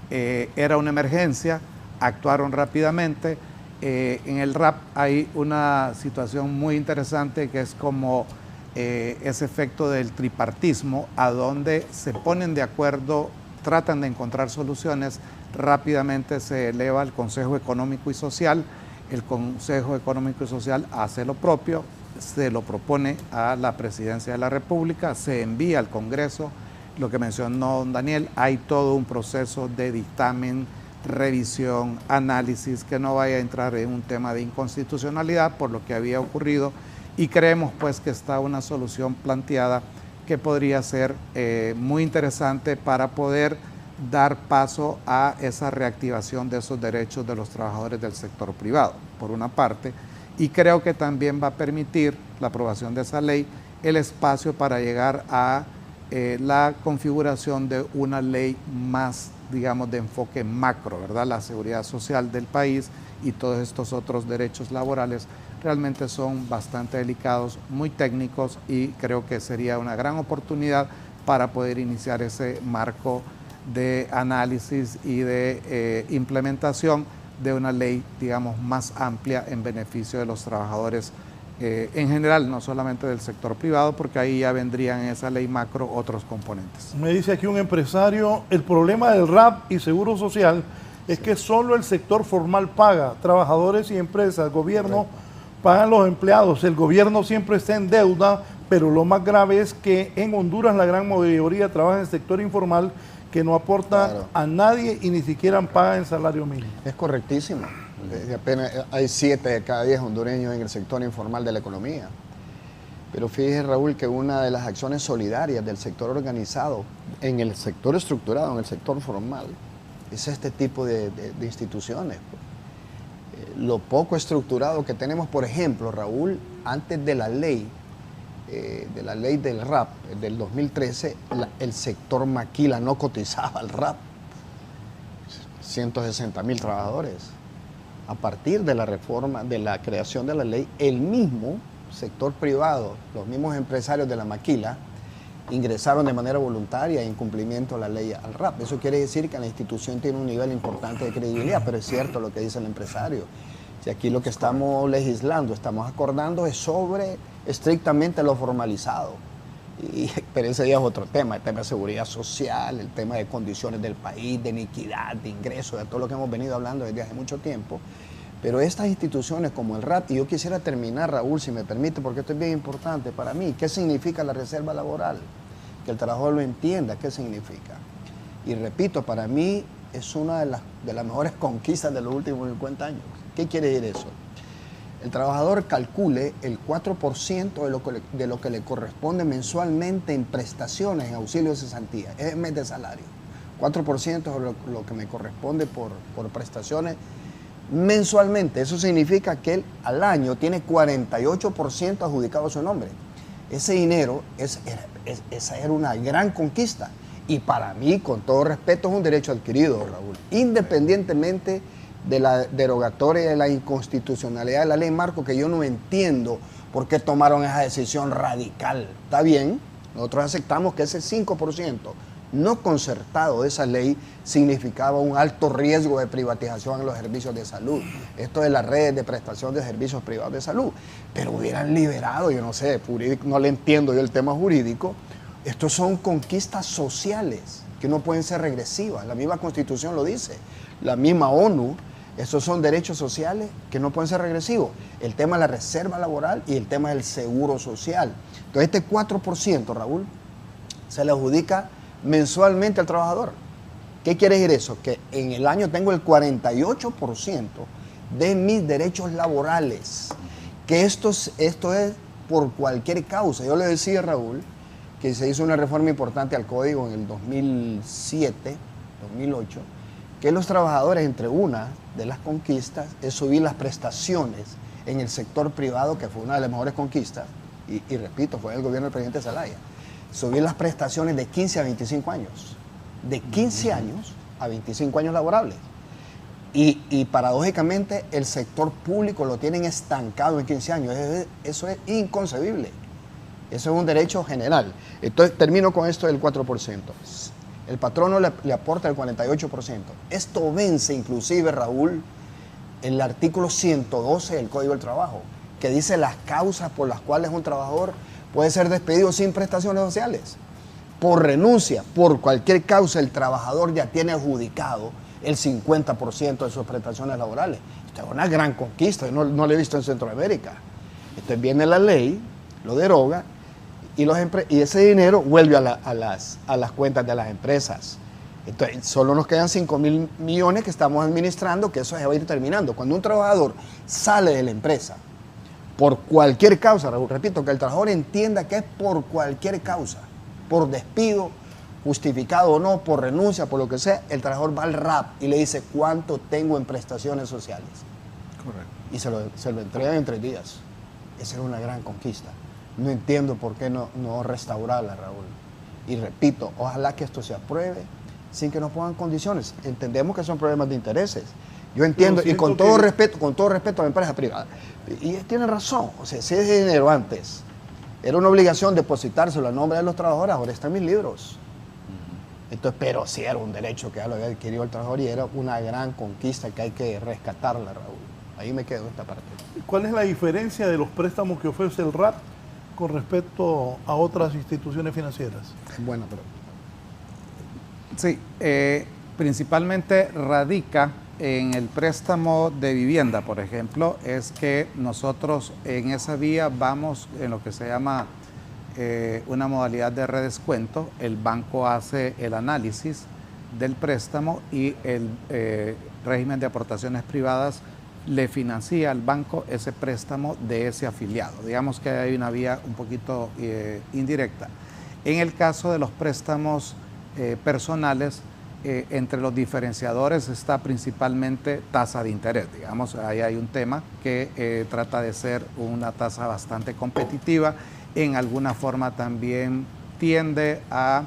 Era una emergencia, actuaron rápidamente. En el RAP hay una situación muy interesante que es como ese efecto del tripartismo, a donde se ponen de acuerdo, tratan de encontrar soluciones, rápidamente se eleva al Consejo Económico y Social, el Consejo Económico y Social hace lo propio, se lo propone a la Presidencia de la República, se envía al Congreso, lo que mencionó don Daniel, hay todo un proceso de dictamen, revisión, análisis, que no vaya a entrar en un tema de inconstitucionalidad por lo que había ocurrido, y creemos pues que está una solución planteada que podría ser muy interesante para poder dar paso a esa reactivación de esos derechos de los trabajadores del sector privado, por una parte, y creo que también va a permitir la aprobación de esa ley el espacio para llegar a la configuración de una ley más, digamos, de enfoque macro, ¿verdad? La seguridad social del país y todos estos otros derechos laborales realmente son bastante delicados, muy técnicos, y creo que sería una gran oportunidad para poder iniciar ese marco de análisis y de implementación de una ley, digamos, más amplia en beneficio de los trabajadores en general, no solamente del sector privado, porque ahí ya vendrían en esa ley macro otros componentes. Me dice aquí un empresario, el problema del RAP y Seguro Social es que solo el sector formal paga, trabajadores y empresas, gobierno pagan los empleados, el gobierno siempre está en deuda, pero lo más grave es que en Honduras la gran mayoría trabaja en el sector informal, que no aporta a nadie y ni siquiera paga el salario mínimo. Es correctísimo. Apenas hay 7 de cada 10 hondureños en el sector informal de la economía. Pero fíjese, Raúl, que una de las acciones solidarias del sector organizado, en el sector estructurado, en el sector formal, es este tipo de instituciones. Lo poco estructurado que tenemos, por ejemplo, Raúl, antes de la ley del RAP del 2013, el sector maquila no cotizaba al RAP. 160,000 trabajadores. A partir de la reforma, de la creación de la ley, el mismo sector privado, los mismos empresarios de la maquila, ingresaron de manera voluntaria en cumplimiento de la ley al RAP. Eso quiere decir que la institución tiene un nivel importante de credibilidad, pero es cierto lo que dice el empresario. Si aquí lo que estamos legislando, estamos acordando es sobre estrictamente lo formalizado. Pero ese ya es otro tema, el tema de seguridad social, el tema de condiciones del país, de iniquidad, de ingresos, de todo lo que hemos venido hablando desde hace mucho tiempo. Pero estas instituciones como el RAP, y yo quisiera terminar, Raúl, si me permite, porque esto es bien importante para mí. ¿Qué significa la reserva laboral? Que el trabajador lo entienda, ¿qué significa? Y repito, para mí es una de las mejores conquistas de los últimos 50 años. ¿Qué quiere decir eso? El trabajador calcule el 4% de lo que le corresponde mensualmente en prestaciones, en auxilio de cesantía, es el mes de salario. 4% es lo que me corresponde por prestaciones mensualmente. Eso significa que él al año tiene 48% adjudicado a su nombre. Ese dinero, esa era una gran conquista. Y para mí, con todo respeto, es un derecho adquirido, Raúl, independientemente de la derogatoria de la inconstitucionalidad de la ley marco, que yo no entiendo por qué tomaron esa decisión radical. Está bien, nosotros aceptamos que ese 5% no concertado de esa ley significaba un alto riesgo de privatización en los servicios de salud. Esto de las redes de prestación de servicios privados de salud. Pero hubieran liberado, yo no sé, no le entiendo yo el tema jurídico. Estos son conquistas sociales que no pueden ser regresivas. La misma Constitución lo dice. La misma ONU Estos son derechos sociales que no pueden ser regresivos. El tema de la reserva laboral y el tema del seguro social. Entonces este 4%, Raúl, se le adjudica mensualmente al trabajador. ¿Qué quiere decir eso? Que en el año tengo el 48% de mis derechos laborales. Que esto es por cualquier causa. Yo le decía, Raúl, que se hizo una reforma importante al código en el 2007, 2008, que los trabajadores, entre una de las conquistas, es subir las prestaciones en el sector privado, que fue una de las mejores conquistas, y repito, fue el gobierno del presidente Zelaya, subir las prestaciones de 15 a 25 años, de 15 años a 25 años laborables. Y paradójicamente el sector público lo tienen estancado en 15 años. Eso es inconcebible. Eso es un derecho general. Entonces termino con esto del 4%. El patrono le aporta el 48%. Esto vence inclusive, Raúl, el artículo 112 del Código del Trabajo, que dice las causas por las cuales un trabajador puede ser despedido sin prestaciones sociales. Por renuncia, por cualquier causa, el trabajador ya tiene adjudicado el 50% de sus prestaciones laborales. Esto es una gran conquista, no lo he visto en Centroamérica. Entonces viene la ley, lo deroga, y ese dinero vuelve a las cuentas de las empresas. Entonces solo nos quedan 5.000 millones que estamos administrando, que eso se va a ir terminando. Cuando un trabajador sale de la empresa, por cualquier causa, repito, que el trabajador entienda que es por cualquier causa, por despido, justificado o no, por renuncia, por lo que sea, el trabajador va al RAP y le dice cuánto tengo en prestaciones sociales. Correcto. Y se lo entregan en 3 días. Esa es una gran conquista. No entiendo por qué no restaurarla, Raúl. Y repito, ojalá que esto se apruebe sin que nos pongan condiciones. Entendemos que son problemas de intereses. Yo entiendo, y con todo respeto a la empresa privada. Y tienen razón. O sea, si ese dinero antes era una obligación depositárselo a nombre de los trabajadores, ahora está en mis libros. Entonces, pero sí era un derecho que ya lo había adquirido el trabajador y era una gran conquista que hay que rescatarla, Raúl. Ahí me quedo esta parte. ¿Cuál es la diferencia de los préstamos que ofrece el RAP con respecto a otras instituciones financieras? Bueno, pero... Sí, principalmente radica en el préstamo de vivienda, por ejemplo, es que nosotros en esa vía vamos en lo que se llama una modalidad de redescuento. El banco hace el análisis del préstamo y el régimen de aportaciones privadas le financia al banco ese préstamo de ese afiliado. Digamos que hay una vía un poquito indirecta. En el caso de los préstamos personales, entre los diferenciadores está principalmente tasa de interés. Digamos, ahí hay un tema que trata de ser una tasa bastante competitiva. En alguna forma también tiende a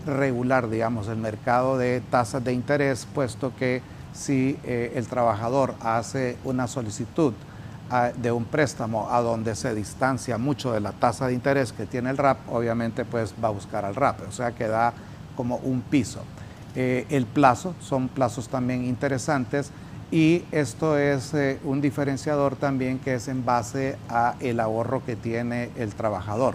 regular, digamos, el mercado de tasas de interés, puesto que si el trabajador hace una solicitud de un préstamo a donde se distancia mucho de la tasa de interés que tiene el RAP, obviamente pues va a buscar al RAP, o sea que da como un piso. El plazo, son plazos también interesantes, y esto es un diferenciador también que es en base a el ahorro que tiene el trabajador.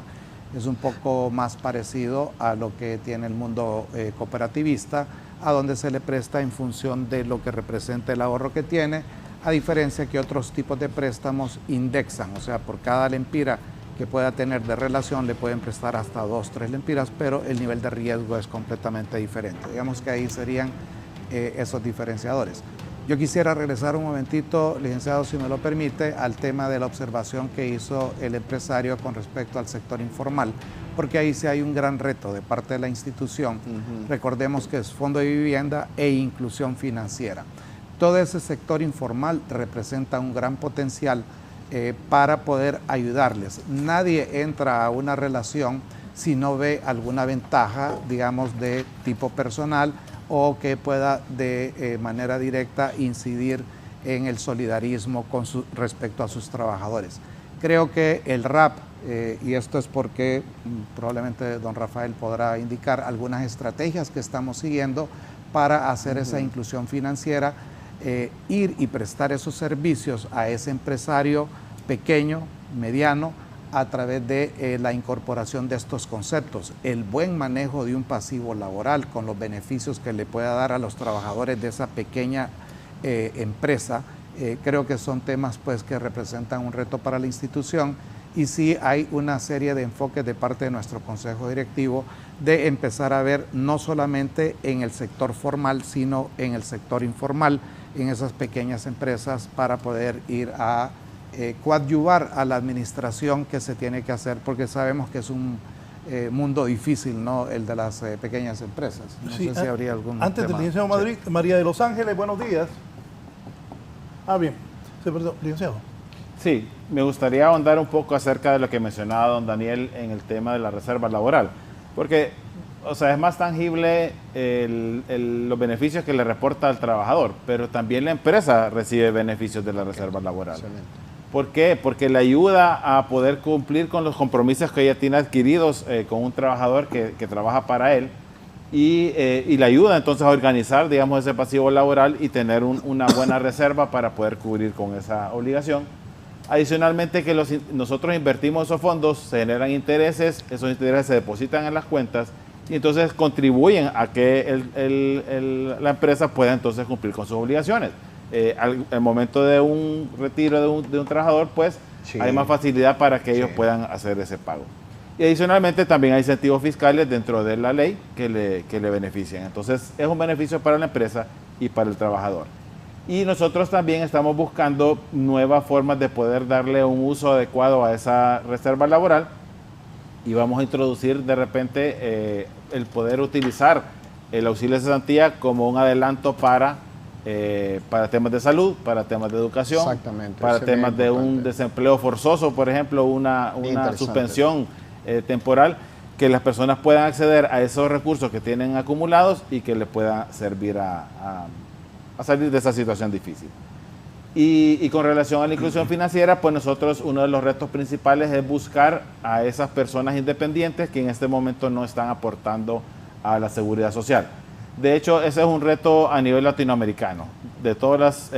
Es un poco más parecido a lo que tiene el mundo cooperativista, a donde se le presta en función de lo que representa el ahorro que tiene, a diferencia que otros tipos de préstamos indexan, o sea, por cada lempira que pueda tener de relación le pueden prestar hasta 2, 3 lempiras, pero el nivel de riesgo es completamente diferente. Digamos que ahí serían esos diferenciadores. Yo quisiera regresar un momentito, licenciado, si me lo permite, al tema de la observación que hizo el empresario con respecto al sector informal, porque ahí sí hay un gran reto de parte de la institución. Recordemos que es Fondo de Vivienda e Inclusión Financiera. Todo ese sector informal representa un gran potencial para poder ayudarles. Nadie entra a una relación si no ve alguna ventaja, digamos, de tipo personal, o que pueda de manera directa incidir en el solidarismo respecto a sus trabajadores. Creo que el RAP, y esto es porque probablemente don Rafael podrá indicar algunas estrategias que estamos siguiendo para hacer esa inclusión financiera, ir y prestar esos servicios a ese empresario pequeño, mediano, a través de la incorporación de estos conceptos, el buen manejo de un pasivo laboral con los beneficios que le pueda dar a los trabajadores de esa pequeña empresa. Creo que son temas pues, que representan un reto para la institución y sí hay una serie de enfoques de parte de nuestro Consejo Directivo de empezar a ver no solamente en el sector formal, sino en el sector informal, en esas pequeñas empresas para poder ir a coadyuvar a la administración que se tiene que hacer, porque sabemos que es un mundo difícil, ¿no? El de las pequeñas empresas. No sé si habría algún antes tema. del licenciado Madrid, María de Los Ángeles, buenos días. Bien, se perdió, licenciado. Sí, me gustaría ahondar un poco acerca de lo que mencionaba don Daniel en el tema de la reserva laboral, porque, o sea, es más tangible los beneficios que le reporta al trabajador, pero también la empresa recibe beneficios de la reserva laboral. Excelente. ¿Por qué? Porque le ayuda a poder cumplir con los compromisos que ella tiene adquiridos con un trabajador que trabaja para él y le ayuda entonces a organizar, digamos, ese pasivo laboral y tener una buena reserva para poder cubrir con esa obligación. Adicionalmente que nosotros invertimos esos fondos, se generan intereses, esos intereses se depositan en las cuentas y entonces contribuyen a que la empresa pueda entonces cumplir con sus obligaciones. Al momento de un retiro de un trabajador, pues sí, hay más facilidad para que ellos puedan hacer ese pago. Y adicionalmente también hay incentivos fiscales dentro de la ley que le benefician. Entonces es un beneficio para la empresa y para el trabajador. Y nosotros también estamos buscando nuevas formas de poder darle un uso adecuado a esa reserva laboral y vamos a introducir de repente el poder utilizar el auxilio de cesantía como un adelanto para temas de salud, para temas de educación, para temas de un desempleo forzoso, por ejemplo, una suspensión temporal, que las personas puedan acceder a esos recursos que tienen acumulados y que les pueda servir a salir de esa situación difícil. Y con relación a la inclusión financiera, pues nosotros uno de los retos principales es buscar a esas personas independientes que en este momento no están aportando a la seguridad social. De hecho, ese es un reto a nivel latinoamericano. De todas las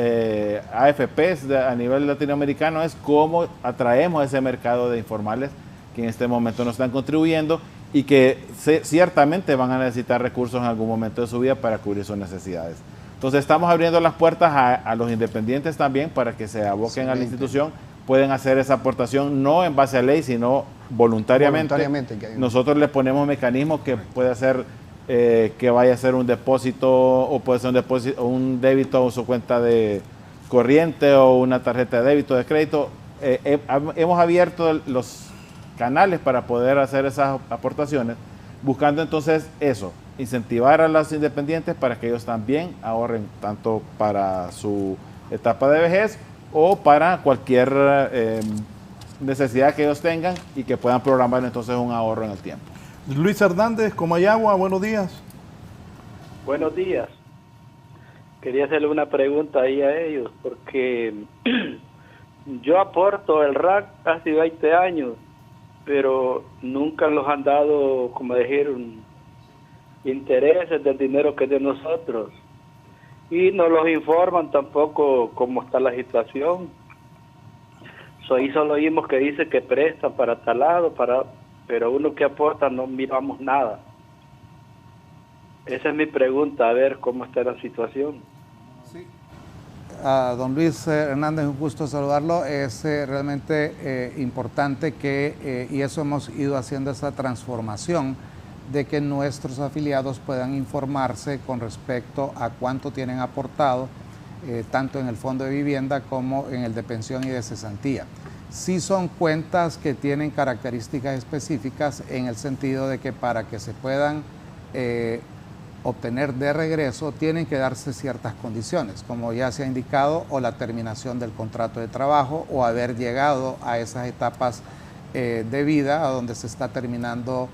AFPs a nivel latinoamericano es cómo atraemos a ese mercado de informales que en este momento no están contribuyendo y que ciertamente van a necesitar recursos en algún momento de su vida para cubrir sus necesidades. Entonces estamos abriendo las puertas a los independientes también para que se aboquen a la institución, pueden hacer esa aportación no en base a ley, sino voluntariamente. Nosotros les ponemos mecanismos que puede ser que vaya a ser un depósito o puede ser un débito o su cuenta de corriente o una tarjeta de débito, de crédito. Hemos abierto los canales para poder hacer esas aportaciones, buscando entonces eso, incentivar a los independientes para que ellos también ahorren tanto para su etapa de vejez o para cualquier necesidad que ellos tengan y que puedan programar entonces un ahorro en el tiempo. Luis Hernández, Comayagua, buenos días. Buenos días. Quería hacerle una pregunta ahí a ellos, porque yo aporto el RAC hace 20 años, pero nunca los han dado, como dijeron, intereses del dinero que es de nosotros. Y no los informan tampoco cómo está la situación. Ahí solo oímos que dice que prestan para tal lado, pero uno que aporta no miramos nada. Esa es mi pregunta, a ver cómo está la situación. Sí. Don Luis Hernández, un gusto saludarlo. Es realmente importante que, y eso hemos ido haciendo esa transformación, de que nuestros afiliados puedan informarse con respecto a cuánto tienen aportado, tanto en el fondo de vivienda como en el de pensión y de cesantía. Sí son cuentas que tienen características específicas en el sentido de que para que se puedan obtener de regreso tienen que darse ciertas condiciones, como ya se ha indicado, o la terminación del contrato de trabajo o haber llegado a esas etapas de vida a donde se está terminando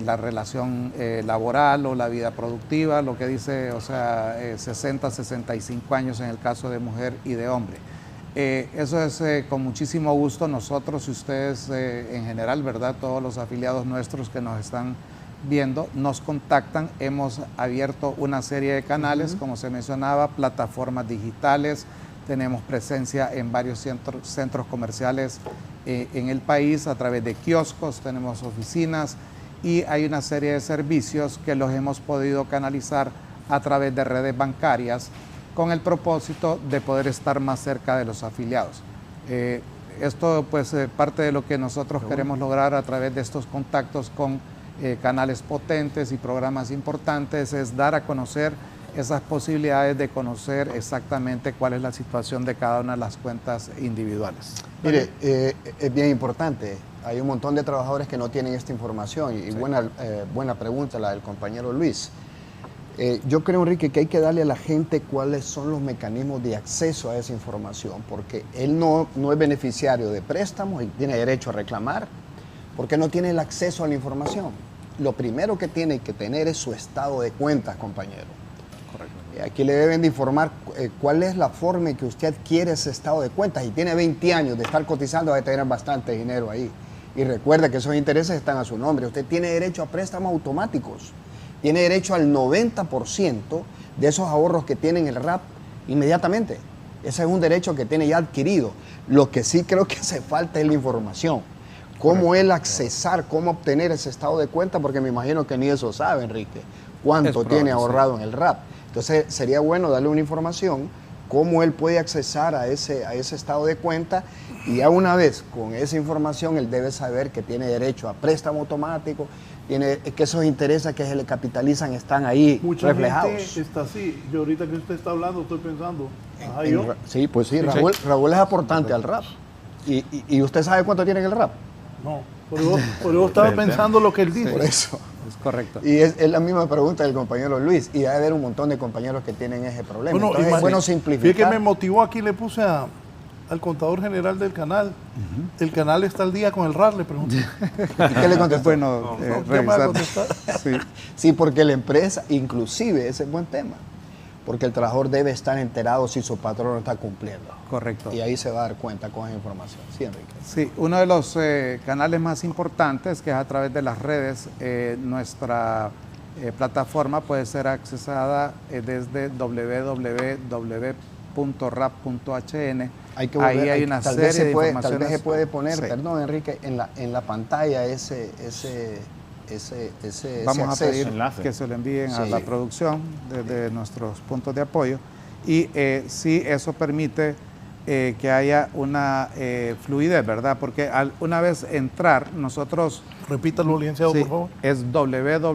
la relación laboral o la vida productiva, lo que dice, o sea, 60, 65 años en el caso de mujer y de hombre. Eso es con muchísimo gusto nosotros y ustedes en general, ¿verdad? Todos los afiliados nuestros que nos están viendo, nos contactan. Hemos abierto una serie de canales, como se mencionaba, plataformas digitales, tenemos presencia en varios centros comerciales en el país a través de kioscos, tenemos oficinas y hay una serie de servicios que los hemos podido canalizar a través de redes bancarias con el propósito de poder estar más cerca de los afiliados. Esto pues parte de lo que nosotros queremos lograr a través de estos contactos con canales potentes y programas importantes, es dar a conocer esas posibilidades de conocer exactamente cuál es la situación de cada una de las cuentas individuales. Mire, es bien importante. Hay un montón de trabajadores que no tienen esta información y buena pregunta la del compañero Luis. Yo creo, Enrique, que hay que darle a la gente cuáles son los mecanismos de acceso a esa información, porque él no es beneficiario de préstamos y tiene derecho a reclamar, porque no tiene el acceso a la información. Lo primero que tiene que tener es su estado de cuentas, compañero. Correcto. Aquí le deben de informar cuál es la forma en que usted adquiere ese estado de cuentas. Y tiene 20 años de estar cotizando, va a tener bastante dinero ahí. Y recuerde que esos intereses están a su nombre. Usted tiene derecho a préstamos automáticos. Tiene derecho al 90% de esos ahorros que tiene en el RAP inmediatamente. Ese es un derecho que tiene ya adquirido. Lo que sí creo que hace falta es la información. Cómo él accesar, cómo obtener ese estado de cuenta, porque me imagino que ni eso sabe, Enrique, cuánto tiene ahorrado en el RAP. Entonces sería bueno darle una información, cómo él puede accesar a ese estado de cuenta, y ya una vez con esa información él debe saber que tiene derecho a préstamo automático, que esos intereses que se le capitalizan están ahí reflejados. Mucha gente está así. Yo ahorita que usted está hablando estoy pensando, sí, pues sí, Raúl es aportante al RAP. ¿Y usted sabe cuánto tiene en el RAP? No, pero yo estaba pensando lo que él dice. Por eso. Es correcto. Y es la misma pregunta del compañero Luis, y debe haber un montón de compañeros que tienen ese problema. Bueno, entonces es bueno simplificar. Fíjate que me motivó aquí, le puse al contador general del canal. ¿El canal está al día con el RAP? Le pregunté. ¿Y qué le contestó? Bueno, sí, porque la empresa, inclusive, ese es buen tema, porque el trabajador debe estar enterado si su patrón no está cumpliendo. Correcto. Y ahí se va a dar cuenta con esa información. Sí, Enrique. Sí, uno de los canales más importantes, que es a través de las redes, nuestra plataforma puede ser accesada desde www.rap.hn. Ahí hay una serie de informaciones. Tal vez se puede poner, perdón, Enrique, en la pantalla ese Vamos a pedir enlace que se lo envíen a la producción desde nuestros puntos de apoyo, y sí, eso permite que haya una fluidez, ¿verdad? Porque una vez entrar, nosotros... Repítalo, licenciado, por favor. Es www.rap.hn.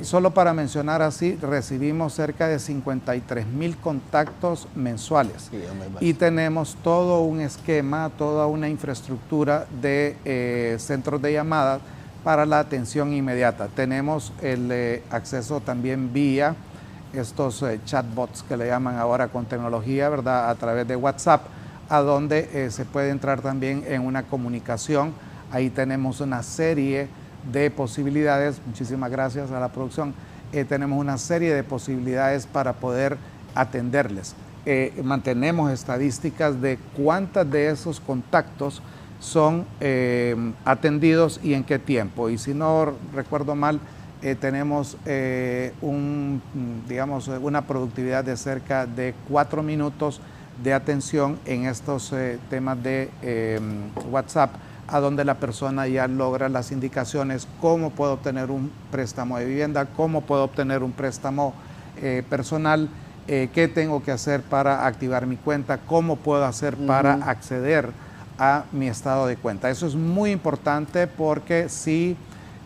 Solo para mencionar así, recibimos cerca de 53,000 contactos mensuales, y tenemos todo un esquema, toda una infraestructura de centros de llamadas para la atención inmediata. Tenemos el acceso también vía estos chatbots que le llaman ahora con tecnología, ¿verdad?, a través de WhatsApp, a donde se puede entrar también en una comunicación. Ahí tenemos una serie de posibilidades, muchísimas gracias a la producción, tenemos una serie de posibilidades para poder atenderles. Mantenemos estadísticas de cuántas de esos contactos son atendidos y en qué tiempo. Y si no recuerdo mal, tenemos una productividad de cerca de 4 minutos de atención en estos temas de WhatsApp, a donde la persona ya logra las indicaciones: cómo puedo obtener un préstamo de vivienda, cómo puedo obtener un préstamo personal, qué tengo que hacer para activar mi cuenta, cómo puedo hacer para acceder a mi estado de cuenta. Eso es muy importante, porque sí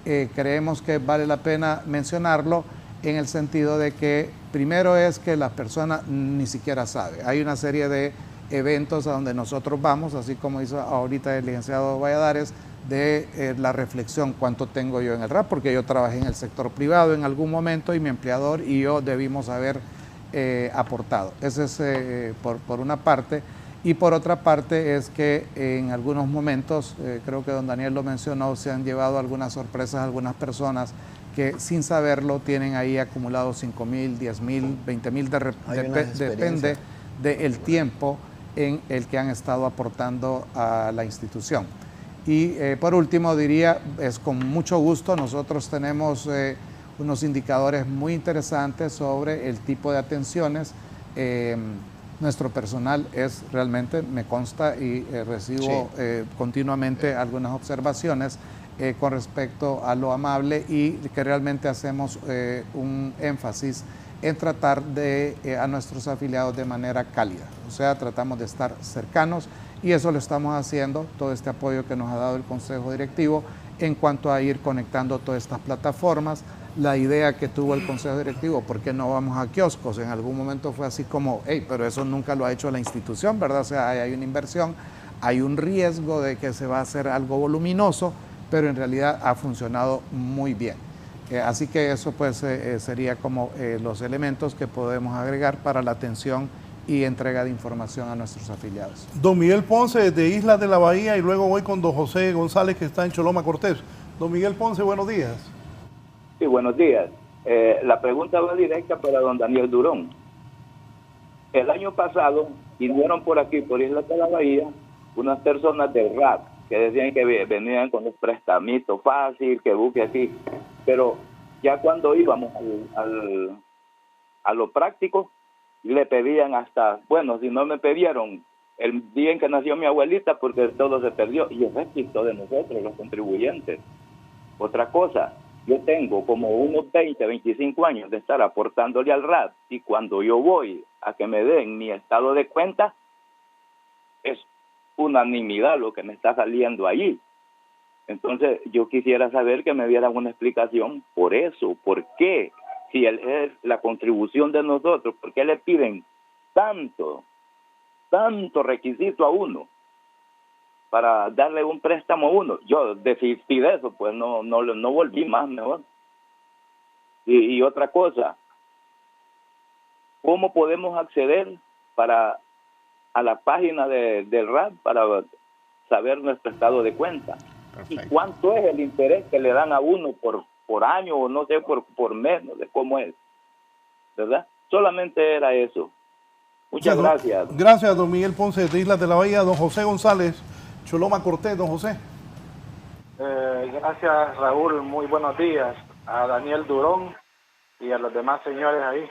creemos que vale la pena mencionarlo, en el sentido de que primero es que la persona ni siquiera sabe. Hay una serie de eventos a donde nosotros vamos, así como hizo ahorita el licenciado Valladares, de la reflexión: cuánto tengo yo en el RAP, porque yo trabajé en el sector privado en algún momento y mi empleador y yo debimos haber aportado. Ese es por una parte. Y por otra parte es que en algunos momentos, creo que don Daniel lo mencionó, se han llevado algunas sorpresas a algunas personas que sin saberlo tienen ahí acumulados 5,000, 10,000, 20,000, depende del tiempo en el que han estado aportando a la institución. Y por último diría, es con mucho gusto, nosotros tenemos unos indicadores muy interesantes sobre el tipo de atenciones. Nuestro personal es realmente, me consta y recibo continuamente algunas observaciones, con respecto a lo amable y que realmente hacemos un énfasis en tratar a nuestros afiliados de manera cálida. O sea, tratamos de estar cercanos y eso lo estamos haciendo, todo este apoyo que nos ha dado el Consejo Directivo en cuanto a ir conectando todas estas plataformas. La idea que tuvo el Consejo Directivo, ¿por qué no vamos a kioscos? En algún momento fue así como, hey, pero eso nunca lo ha hecho la institución, ¿verdad? O sea, hay una inversión, hay un riesgo de que se va a hacer algo voluminoso, pero en realidad ha funcionado muy bien. Así que eso pues sería como los elementos que podemos agregar para la atención y entrega de información a nuestros afiliados. Don Miguel Ponce, de Islas de la Bahía, y luego voy con don José González, que está en Choloma Cortés. Don Miguel Ponce, buenos días. Sí, buenos días. La pregunta va directa para don Daniel Durón. El año pasado vinieron por aquí, por Islas de la Bahía, unas personas del RAP que decían que venían con los prestamitos fácil, que busque aquí. Pero ya cuando íbamos a lo práctico, le pedían hasta, bueno, si no me pidieron el día en que nació mi abuelita, porque todo se perdió, y el resto de nosotros, los contribuyentes. Otra cosa, yo tengo como unos 20, 25 años de estar aportándole al RAP, y cuando yo voy a que me den mi estado de cuenta, es unanimidad lo que me está saliendo allí. Entonces, yo quisiera saber que me dieran una explicación por eso, por qué, si es la contribución de nosotros, por qué le piden tanto requisito a uno para darle un préstamo a uno. Yo desistí de eso, pues no volví más, mejor. Y otra cosa, ¿cómo podemos acceder a la página del RAP para saber nuestro estado de cuenta? Perfecto. ¿Y cuánto es el interés que le dan a uno por año o no sé, por mes, no sé cómo es? ¿Verdad? Solamente era eso. Muchas gracias. Gracias, don Miguel Ponce, de Islas de la Bahía. Don José González, Choloma Cortés. Don José. Gracias, Raúl. Muy buenos días a Daniel Durón y a los demás señores ahí.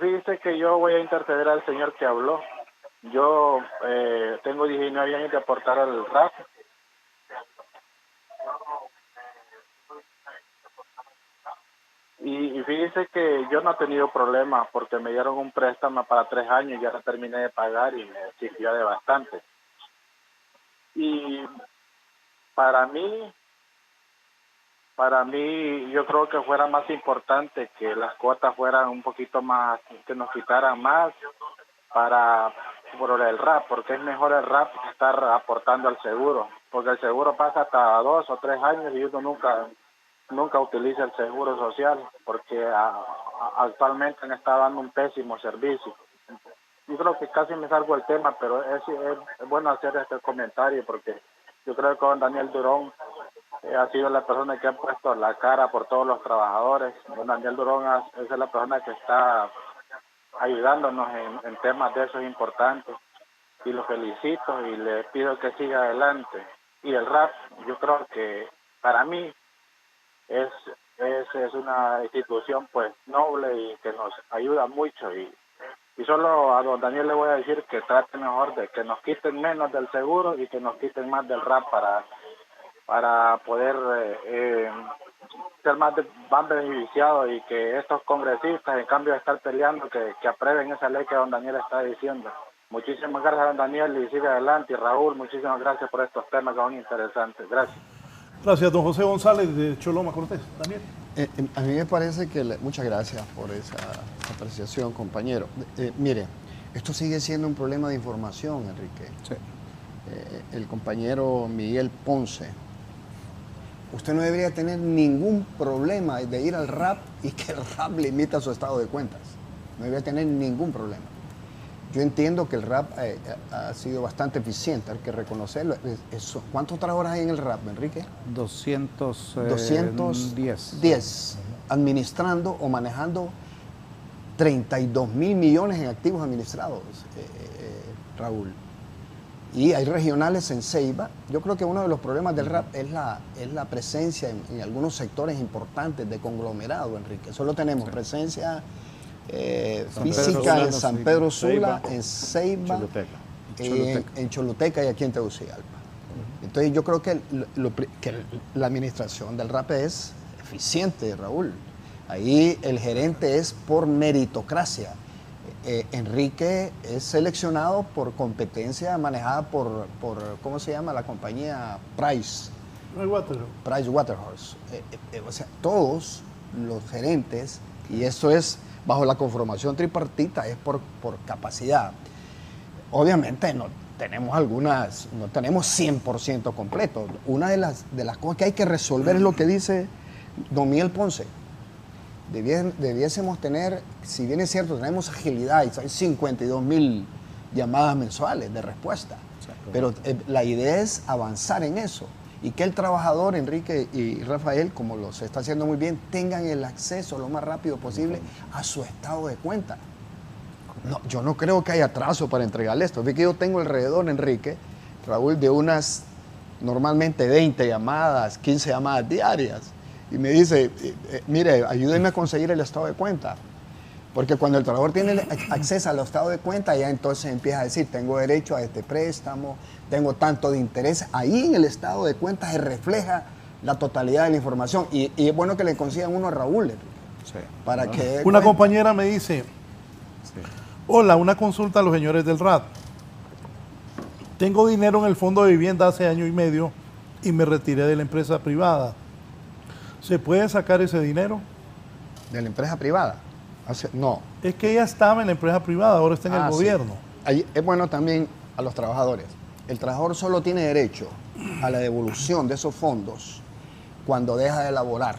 Fíjese que yo voy a interceder al señor que habló. Yo tengo 19 años de aportar al RAP. Y fíjese que yo no he tenido problemas porque me dieron un préstamo para 3 años y ya lo terminé de pagar y me sirvió de bastante. Y para mí yo creo que fuera más importante que las cuotas fueran un poquito más, que nos quitaran más por el RAP, porque es mejor el RAP que estar aportando al seguro, porque el seguro pasa hasta 2 o 3 años y uno nunca utiliza el seguro social, porque actualmente han estado dando un pésimo servicio. Yo creo que casi me salgo del tema, pero es bueno hacer este comentario, porque yo creo que don Daniel Durón ha sido la persona que ha puesto la cara por todos los trabajadores. Don Daniel Durón es la persona que está ayudándonos en temas de esos importantes, y lo felicito y le pido que siga adelante. Y el RAP, yo creo que para mí es una institución pues noble y que nos ayuda mucho, y solo a don Daniel le voy a decir que trate mejor de que nos quiten menos del seguro y que nos quiten más del RAP para poder ser más beneficiados, y que estos congresistas, en cambio de estar peleando, que aprueben esa ley que don Daniel está diciendo. Muchísimas gracias, don Daniel, y sigue adelante. Y Raúl, muchísimas gracias por estos temas que son interesantes. Gracias. Gracias, don José González, de Choloma Cortés. Daniel. A mí me parece que... muchas gracias por esa apreciación, compañero. Mire, esto sigue siendo un problema de información, Enrique. Sí. El compañero Miguel Ponce, usted no debería tener ningún problema de ir al RAP y que el RAP le emita su estado de cuentas. No debería tener ningún problema. Yo entiendo que el RAP ha sido bastante eficiente, hay que reconocerlo. ¿Cuántas horas hay en el RAP, Enrique? 210. Administrando o manejando 32.000 millones en activos administrados, Raúl. Y hay regionales en Ceiba. Yo creo que uno de los problemas del RAP es la presencia en algunos sectores importantes de conglomerado, Enrique. Solo tenemos presencia física en San Pedro Sula, en Ceiba, en Choluteca y aquí en Tegucigalpa. Entonces yo creo que, que la administración del RAP es eficiente, Raúl. Ahí el gerente es por meritocracia. Enrique es seleccionado por competencia manejada por ¿cómo se llama? La compañía Price Waterhouse. O sea, todos los gerentes, y eso es bajo la conformación tripartita, es por capacidad. Obviamente no tenemos no tenemos 100% completo. Una de las cosas que hay que resolver es lo que dice don Miguel Ponce. Debiésemos tener, si bien es cierto, tenemos agilidad y hay 52,000 llamadas mensuales de respuesta, pero la idea es avanzar en eso y que el trabajador, Enrique y Rafael, como lo se está haciendo muy bien, tengan el acceso lo más rápido posible a su estado de cuenta. No, yo no creo que haya atraso para entregarle esto. Ve que yo tengo alrededor, Enrique, Raúl, de unas normalmente 20 llamadas, 15 llamadas diarias. Y me dice, mire, ayúdenme a conseguir el estado de cuenta. Porque cuando el trabajador tiene acceso al estado de cuenta, ya entonces empieza a decir, tengo derecho a este préstamo, tengo tanto de interés. Ahí en el estado de cuenta se refleja la totalidad de la información. Y es bueno que le consigan uno a Raúl. Sí. Para que una compañera me dice, hola, una consulta a los señores del RAT. Tengo dinero en el fondo de vivienda hace año y medio y me retiré de la empresa privada. ¿Se puede sacar ese dinero? ¿De la empresa privada? No. Es que ella estaba en la empresa privada, ahora está en el gobierno. Sí. Es bueno también a los trabajadores. El trabajador solo tiene derecho a la devolución de esos fondos cuando deja de laborar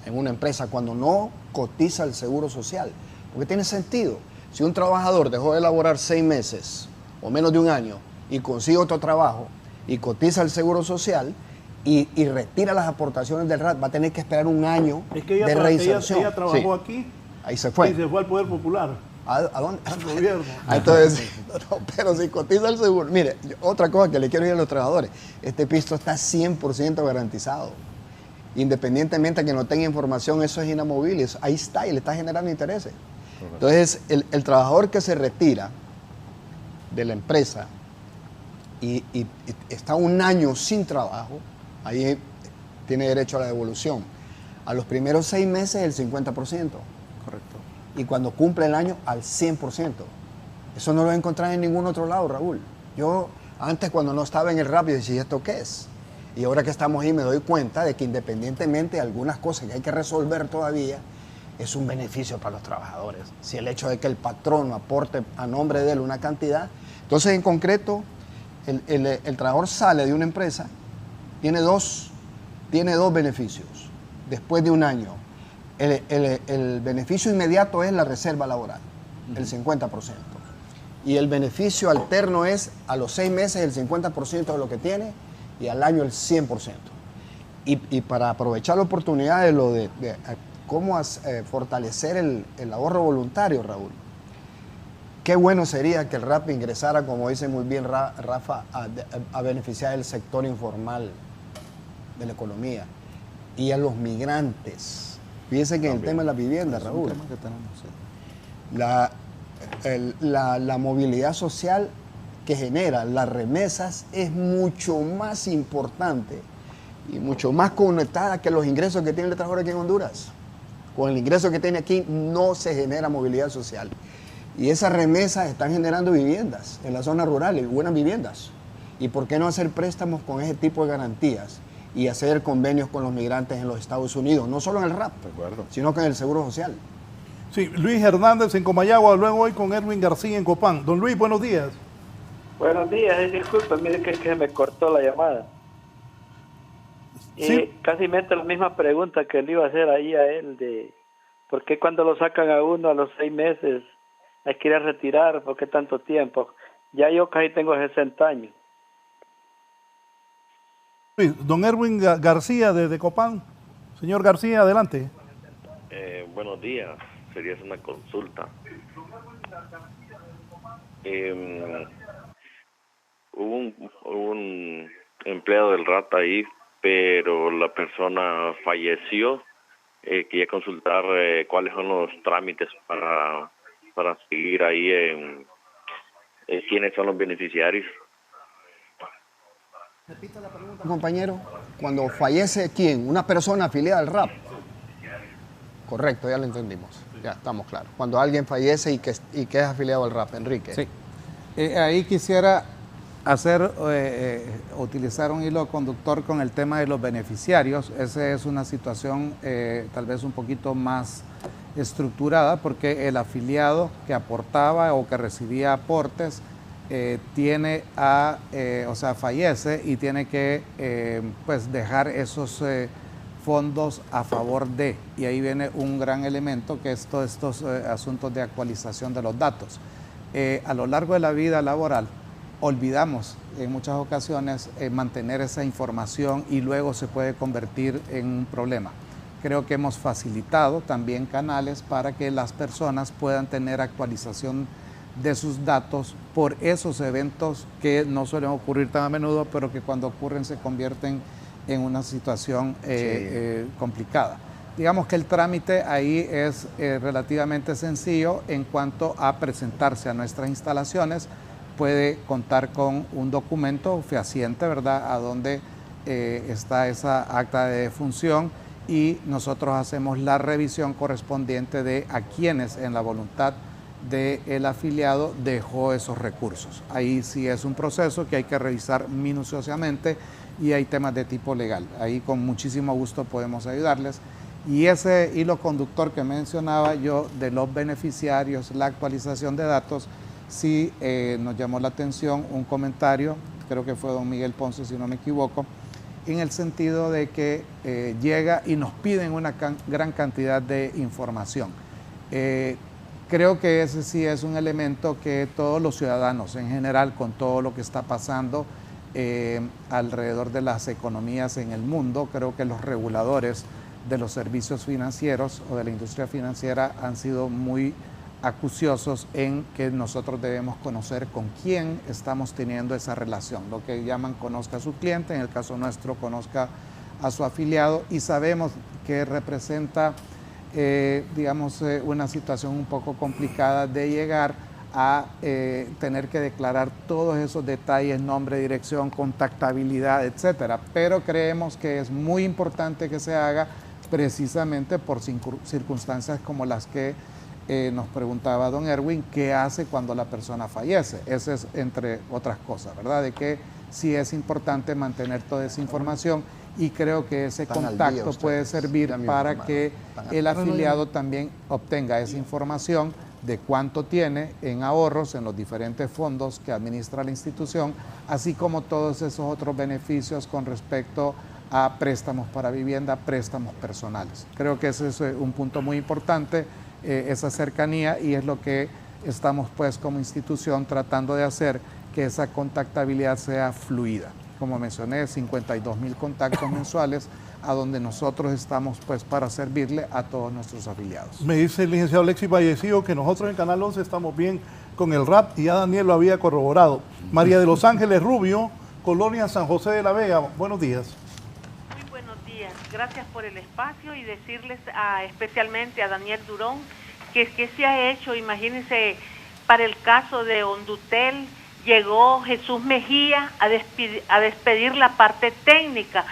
en una empresa, cuando no cotiza el seguro social. Porque tiene sentido. Si un trabajador dejó de laborar 6 meses o menos de un año y consigue otro trabajo y cotiza el seguro social, y retira las aportaciones del RAT, va a tener que esperar un año de reinserción. Ella trabajó aquí. Ahí se fue. Y se fue al Poder Popular. ¿A dónde? Al gobierno. Entonces, no, pero si cotiza el seguro. Mire, otra cosa que le quiero decir a los trabajadores, este piso está 100% garantizado. Independientemente de que no tenga información, eso es inamovible. Ahí está y le está generando intereses. Entonces, el trabajador que se retira de la empresa y está un año sin trabajo, ahí tiene derecho a la devolución. A los primeros 6 meses el 50%. Correcto. Y cuando cumple el año al 100%. Eso no lo voy a encontrar en ningún otro lado, Raúl. Yo antes cuando no estaba en el RAP, yo decía, ¿esto qué es? Y ahora que estamos ahí me doy cuenta de que independientemente de algunas cosas que hay que resolver todavía, es un beneficio para los trabajadores. Si el hecho de que el patrón aporte a nombre de él una cantidad. Entonces, en concreto, el trabajador sale de una empresa, tiene dos beneficios después de un año. El beneficio inmediato es la reserva laboral, el 50%. Y el beneficio alterno es a los 6 meses el 50% de lo que tiene y al año el 100%. Y para aprovechar la oportunidad de cómo fortalecer el ahorro voluntario, Raúl, qué bueno sería que el RAP ingresara, como dice muy bien Rafa, a beneficiar el sector informal de la economía y a los migrantes. Fíjense que en el tema de la vivienda, Raúl, la movilidad social que genera las remesas es mucho más importante y mucho más conectada que los ingresos que tiene el trabajador aquí en Honduras. Con el ingreso que tiene aquí no se genera movilidad social. Y esas remesas están generando viviendas en las zonas rurales, buenas viviendas. ¿Y por qué no hacer préstamos con ese tipo de garantías y hacer convenios con los migrantes en los Estados Unidos? No solo en el RAP, sino con el Seguro Social. Sí, Luis Hernández en Comayagua, luego hoy con Erwin García en Copán. Don Luis, buenos días. Buenos días, disculpa, mire que se me cortó la llamada. Sí. Casi mete la misma pregunta que le iba a hacer ahí a él de por qué cuando lo sacan a uno a los 6 meses hay que ir a retirar, por qué tanto tiempo. Ya yo casi tengo 60 años. Don Erwin García desde Copán. Señor García, adelante. Buenos días, sería una consulta. Hubo un empleado del RAT ahí, pero la persona falleció quería consultar cuáles son los trámites para seguir ahí en quiénes son los beneficiarios. Repita la pregunta, compañero. Cuando fallece, ¿quién? ¿Una persona afiliada al RAP? Correcto, ya lo entendimos. Ya estamos claros. Cuando alguien fallece y que es afiliado al RAP, Enrique. Sí. Ahí quisiera utilizar un hilo conductor con el tema de los beneficiarios. Esa es una situación tal vez un poquito más estructurada, porque el afiliado que aportaba o que recibía aportes fallece y tiene que pues dejar esos fondos a favor de, y ahí viene un gran elemento que es todos estos asuntos de actualización de los datos. A lo largo de la vida laboral olvidamos en muchas ocasiones mantener esa información y luego se puede convertir en un problema. Creo que hemos facilitado también canales para que las personas puedan tener actualización de sus datos por esos eventos que no suelen ocurrir tan a menudo, pero que cuando ocurren se convierten en una situación complicada. Digamos que el trámite ahí es relativamente sencillo en cuanto a presentarse a nuestras instalaciones. Puede contar con un documento fehaciente, ¿verdad?, a donde está esa acta de defunción, y nosotros hacemos la revisión correspondiente de a quienes en la voluntad del afiliado dejó esos recursos. Ahí sí es un proceso que hay que revisar minuciosamente y hay temas de tipo legal. Ahí con muchísimo gusto podemos ayudarles. Y ese hilo conductor que mencionaba yo de los beneficiarios, la actualización de datos, sí nos llamó la atención un comentario, creo que fue don Miguel Ponce si no me equivoco, en el sentido de que llega y nos piden una gran cantidad de información. Creo que ese sí es un elemento que todos los ciudadanos en general, con todo lo que está pasando alrededor de las economías en el mundo, creo que los reguladores de los servicios financieros o de la industria financiera han sido muy acuciosos en que nosotros debemos conocer con quién estamos teniendo esa relación, lo que llaman conozca a su cliente, en el caso nuestro conozca a su afiliado, y sabemos que representa una situación un poco complicada de llegar a tener que declarar todos esos detalles, nombre, dirección, contactabilidad, etcétera. Pero creemos que es muy importante que se haga precisamente por circunstancias como las que nos preguntaba don Erwin, ¿qué hace cuando la persona fallece? Ese es entre otras cosas, ¿verdad? De que sí es importante mantener toda esa información, y creo que ese contacto puede servir para que el afiliado también obtenga esa información de cuánto tiene en ahorros en los diferentes fondos que administra la institución, así como todos esos otros beneficios con respecto a préstamos para vivienda, préstamos personales. Creo que ese es un punto muy importante, esa cercanía, y es lo que estamos pues como institución tratando de hacer, que esa contactabilidad sea fluida. Como mencioné, 52,000 contactos mensuales a donde nosotros estamos pues para servirle a todos nuestros afiliados. Me dice el licenciado Alexis Vallecillo que nosotros en Canal 11 estamos bien con el RAP, y ya Daniel lo había corroborado. María de Los Ángeles Rubio, Colonia San José de la Vega, buenos días. Muy buenos días, gracias por el espacio, y decirles especialmente a Daniel Durón que se ha hecho. Imagínense, para el caso de Hondutel, llegó Jesús Mejía a despedir la parte técnica.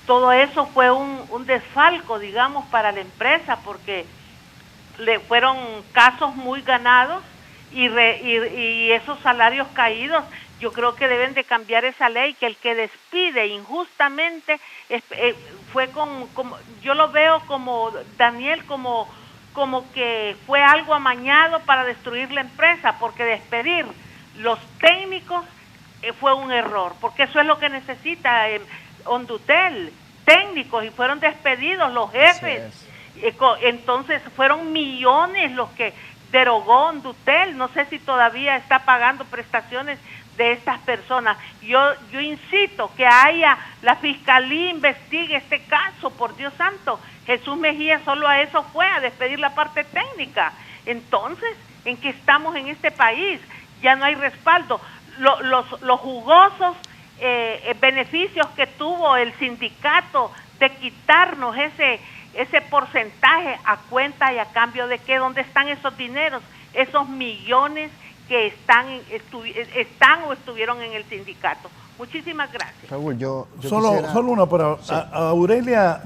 Todo eso fue un desfalco, digamos, para la empresa, porque le fueron casos muy ganados y esos salarios caídos. Yo creo que deben de cambiar esa ley, que el que despide injustamente fue yo lo veo como Daniel, como que fue algo amañado para destruir la empresa, porque despedir los técnicos fue un error, porque eso es lo que necesita Hondutel, técnicos, y fueron despedidos los jefes. Entonces fueron millones los que derogó Hondutel. No sé si todavía está pagando prestaciones de estas personas. Yo incito que la fiscalía investigue este caso, por Dios santo. Jesús Mejía solo a eso fue, a despedir la parte técnica. Entonces, ¿en qué estamos en este país? Ya no hay respaldo. Los jugosos beneficios que tuvo el sindicato de quitarnos ese porcentaje a cuenta y a cambio de qué, dónde están esos dineros, esos millones que están o estuvieron en el sindicato. Muchísimas gracias. Raúl, yo solo una para Sí. a Aurelia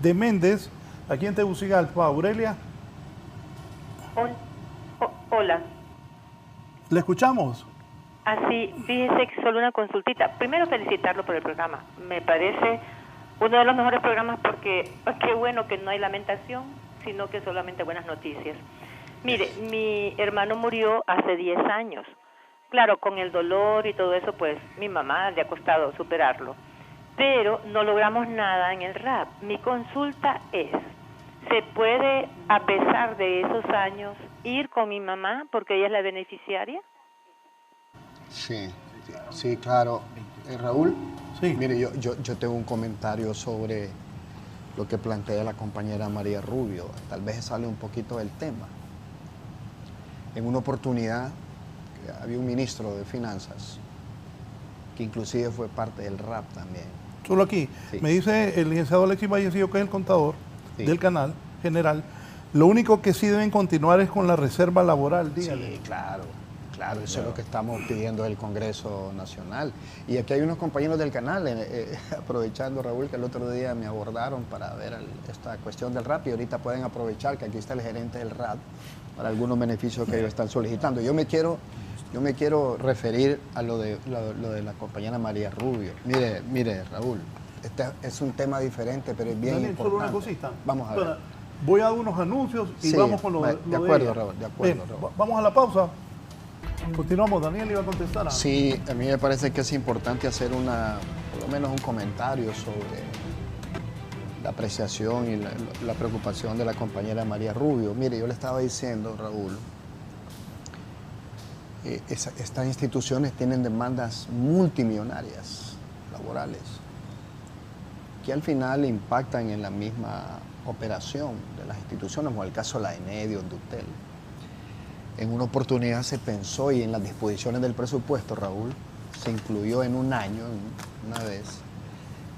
de Méndez, aquí en Tegucigalpa. Aurelia, Hola. ¿le escuchamos? Así, fíjese que solo una consultita. Primero felicitarlo por el programa. Me parece uno de los mejores programas porque qué bueno que no hay lamentación, sino que solamente buenas noticias. Mire, mi hermano murió hace 10 años. Claro, con el dolor y todo eso, pues mi mamá le ha costado superarlo. Pero no logramos nada en el RAP. Mi consulta es, ¿se puede, a pesar de esos años, ir con mi mamá porque ella es la beneficiaria? Sí, claro. Raúl, mire, yo tengo un comentario sobre lo que plantea la compañera María Rubio. Tal vez sale un poquito del tema. En una oportunidad había un ministro de Finanzas que inclusive fue parte del RAP también. Solo aquí. Sí. Me dice el licenciado Alexis Vallecillo, que es el contador del canal general. Lo único que sí deben continuar es con la reserva laboral, dígale. Sí, claro, eso es lo que estamos pidiendo del Congreso Nacional. Y aquí hay unos compañeros del canal, aprovechando, Raúl, que el otro día me abordaron para ver esta cuestión del RAP y ahorita pueden aprovechar que aquí está el gerente del RAP para algunos beneficios que ellos están solicitando. Yo me quiero referir a lo de la compañera María Rubio. Mire, Raúl, este es un tema diferente, pero es bien Daniel, importante. solo una cosita. Vamos a ver. Voy a unos anuncios y Sí, vamos con lo de de acuerdo, ella. Raúl, de acuerdo, Bien, Raúl. vamos a la pausa. Continuamos. Daniel iba a contestar. Sí, a mí me parece que es importante hacer por lo menos un comentario sobre la apreciación y la preocupación de la compañera María Rubio. Mire, yo le estaba diciendo, Raúl, estas instituciones tienen demandas multimillonarias laborales que al final impactan en la misma operación de las instituciones, como el caso de la ENEDI o Dutel. En una oportunidad se pensó y en las disposiciones del presupuesto, Raúl, se incluyó en un año, una vez,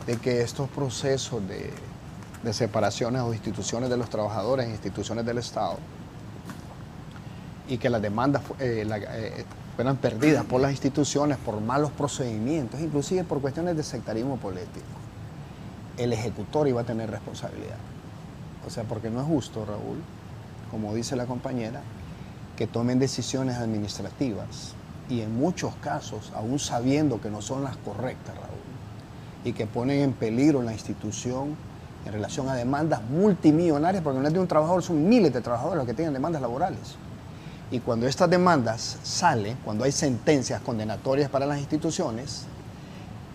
de que estos procesos de separaciones o instituciones de los trabajadores en instituciones del Estado y que las demandas fueran perdidas por las instituciones por malos procedimientos, inclusive por cuestiones de sectarismo político, el ejecutor iba a tener responsabilidad. O sea, porque no es justo, Raúl, como dice la compañera, que tomen decisiones administrativas y en muchos casos, aún sabiendo que no son las correctas, Raúl, y que ponen en peligro la institución en relación a demandas multimillonarias, porque no es de un trabajador, son miles de trabajadores los que tienen demandas laborales. Y cuando estas demandas salen, cuando hay sentencias condenatorias para las instituciones,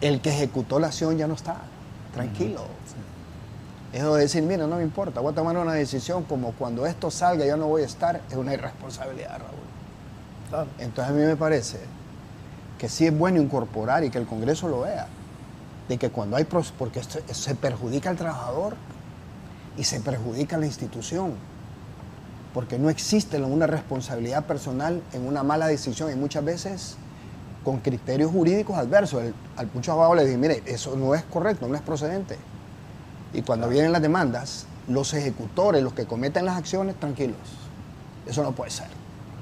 el que ejecutó la acción ya no está, tranquilo. Eso de decir, mira, no me importa, voy a tomar una decisión como cuando esto salga yo no voy a estar, es una irresponsabilidad, Raúl. Claro. Entonces a mí me parece que sí es bueno incorporar y que el Congreso lo vea, de que cuando hay, porque esto se perjudica al trabajador y se perjudica a la institución, porque no existe una responsabilidad personal en una mala decisión y muchas veces con criterios jurídicos adversos. Al mucho abogado le dije, mire, eso no es correcto, no es procedente. Y cuando vienen las demandas, los ejecutores, los que cometen las acciones, tranquilos. Eso no puede ser.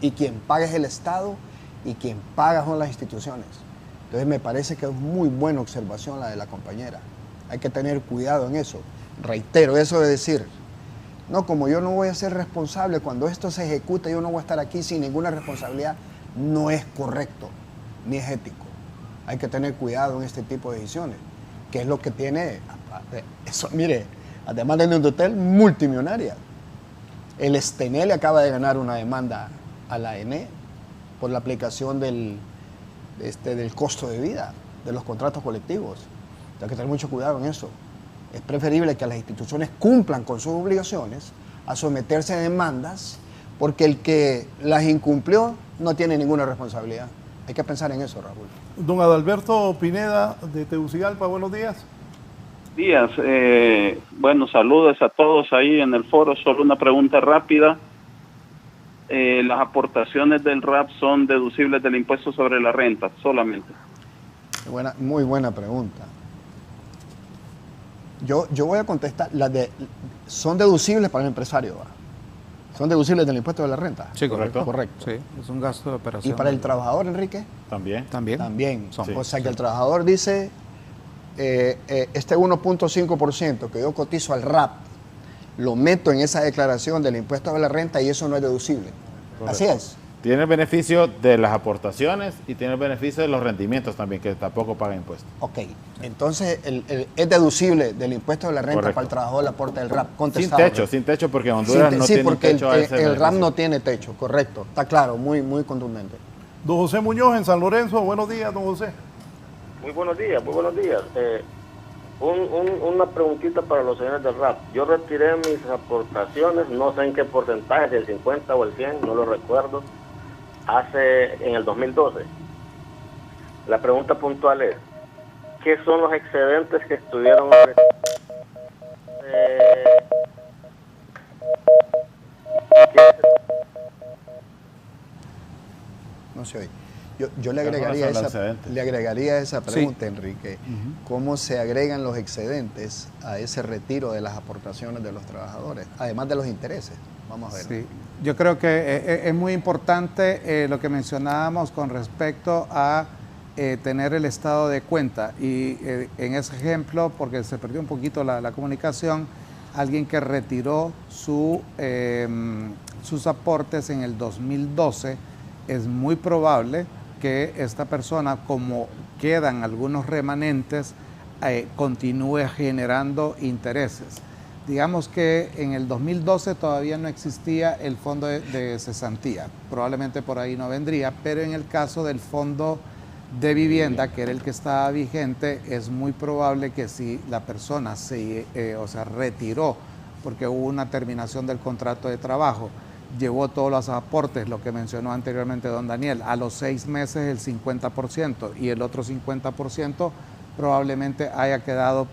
Y quien paga es el Estado y quien paga son las instituciones. Entonces me parece que es muy buena observación la de la compañera. Hay que tener cuidado en eso. Reitero, eso de decir, no, como yo no voy a ser responsable, cuando esto se ejecuta yo no voy a estar aquí sin ninguna responsabilidad, no es correcto, ni es ético. Hay que tener cuidado en este tipo de decisiones, que es lo que tiene... Eso, mire, además de un hotel multimillonaria. El Estenel acaba de ganar una demanda a la ENE por la aplicación del costo de vida de los contratos colectivos. Hay que tener mucho cuidado en eso. Es preferible que las instituciones cumplan con sus obligaciones a someterse a demandas porque el que las incumplió no tiene ninguna responsabilidad. Hay que pensar en eso, Raúl. Don Adalberto Pineda de Tegucigalpa, buenos días. Días, bueno, saludos a todos ahí en el foro. Solo una pregunta rápida. Las aportaciones del RAP son deducibles del impuesto sobre la renta, solamente. Muy buena pregunta. Yo voy a contestar, son deducibles para el empresario, ¿va? Son deducibles del impuesto de la renta. Sí, correcto. Correcto. Sí, es un gasto de operación. ¿Y para el trabajador, Enrique? También. También. Sí. O sea que el trabajador dice, este 1.5% que yo cotizo al RAP, lo meto en esa declaración del impuesto de la renta y eso no es deducible. Correcto. Así es. Tiene el beneficio de las aportaciones y tiene el beneficio de los rendimientos también, que tampoco paga impuestos. Ok, entonces es deducible del impuesto de la renta. Correcto. Para el trabajador el aporte del RAP. Contestado. Sin techo, porque en Honduras no tiene porque techo a ese el RAP beneficio. no tiene techo, correcto. Está claro, muy contundente. Don José Muñoz en San Lorenzo, buenos días, don José. Muy buenos días, muy buenos días. Una preguntita para los señores del RAP. Yo retiré mis aportaciones, no sé en qué porcentaje, si el 50 o el 100, no lo recuerdo, en el 2012. La pregunta puntual es, ¿qué son los excedentes que estuvieron No se oye. Yo le agregaría esa pregunta, sí. Enrique. ¿Cómo se agregan los excedentes a ese retiro de las aportaciones de los trabajadores, además de los intereses? Vamos a ver. Sí. Yo creo que es muy importante lo que mencionábamos con respecto a tener el estado de cuenta. Y en ese ejemplo, porque se perdió un poquito la comunicación, alguien que retiró sus aportes en el 2012, es muy probable que esta persona, como quedan algunos remanentes, continúe generando intereses. Digamos que en el 2012 todavía no existía el fondo de cesantía, probablemente por ahí no vendría, pero en el caso del fondo de vivienda, que era el que estaba vigente, es muy probable que si la persona retiró, porque hubo una terminación del contrato de trabajo, llevó todos los aportes, lo que mencionó anteriormente don Daniel, a los 6 meses el 50% y el otro 50% probablemente haya quedado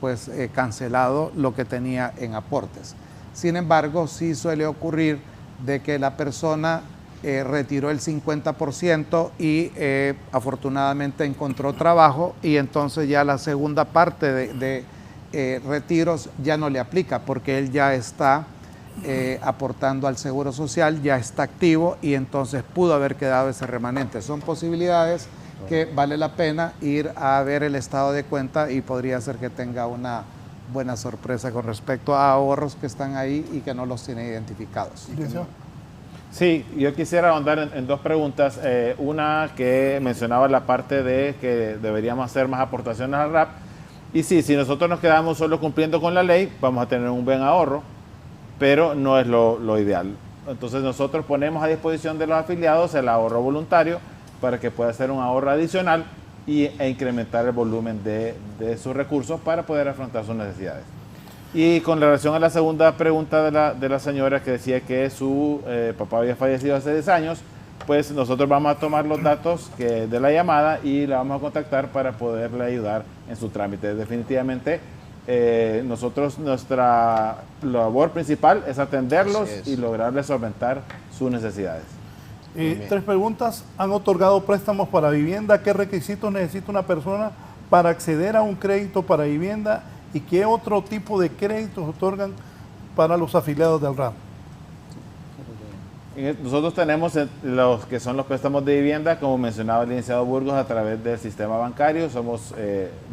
cancelado lo que tenía en aportes. Sin embargo, sí suele ocurrir de que la persona retiró el 50% y afortunadamente encontró trabajo y entonces ya la segunda parte de retiros ya no le aplica porque él ya está aportando al Seguro Social, ya está activo y entonces pudo haber quedado ese remanente. Son posibilidades que vale la pena ir a ver el estado de cuenta y podría ser que tenga una buena sorpresa con respecto a ahorros que están ahí y que no los tiene identificados. Sí, yo quisiera ahondar en dos preguntas. Una que mencionaba la parte de que deberíamos hacer más aportaciones al RAP. Y sí, si nosotros nos quedamos solo cumpliendo con la ley, vamos a tener un buen ahorro, pero no es lo ideal. Entonces nosotros ponemos a disposición de los afiliados el ahorro voluntario para que pueda ser un ahorro adicional e incrementar el volumen de sus recursos para poder afrontar sus necesidades. Y con relación a la segunda pregunta de la señora que decía que su papá había fallecido hace 10 años, pues nosotros vamos a tomar los datos de la llamada y la vamos a contactar para poderle ayudar en su trámite. Definitivamente, nuestra labor principal es atenderlos y lograrles solventar sus necesidades. 3 preguntas. ¿Han otorgado préstamos para vivienda? ¿Qué requisitos necesita una persona para acceder a un crédito para vivienda? ¿Y qué otro tipo de créditos otorgan para los afiliados del RAP? Nosotros tenemos los que son los préstamos de vivienda, como mencionaba el licenciado Burgos, a través del sistema bancario. Somos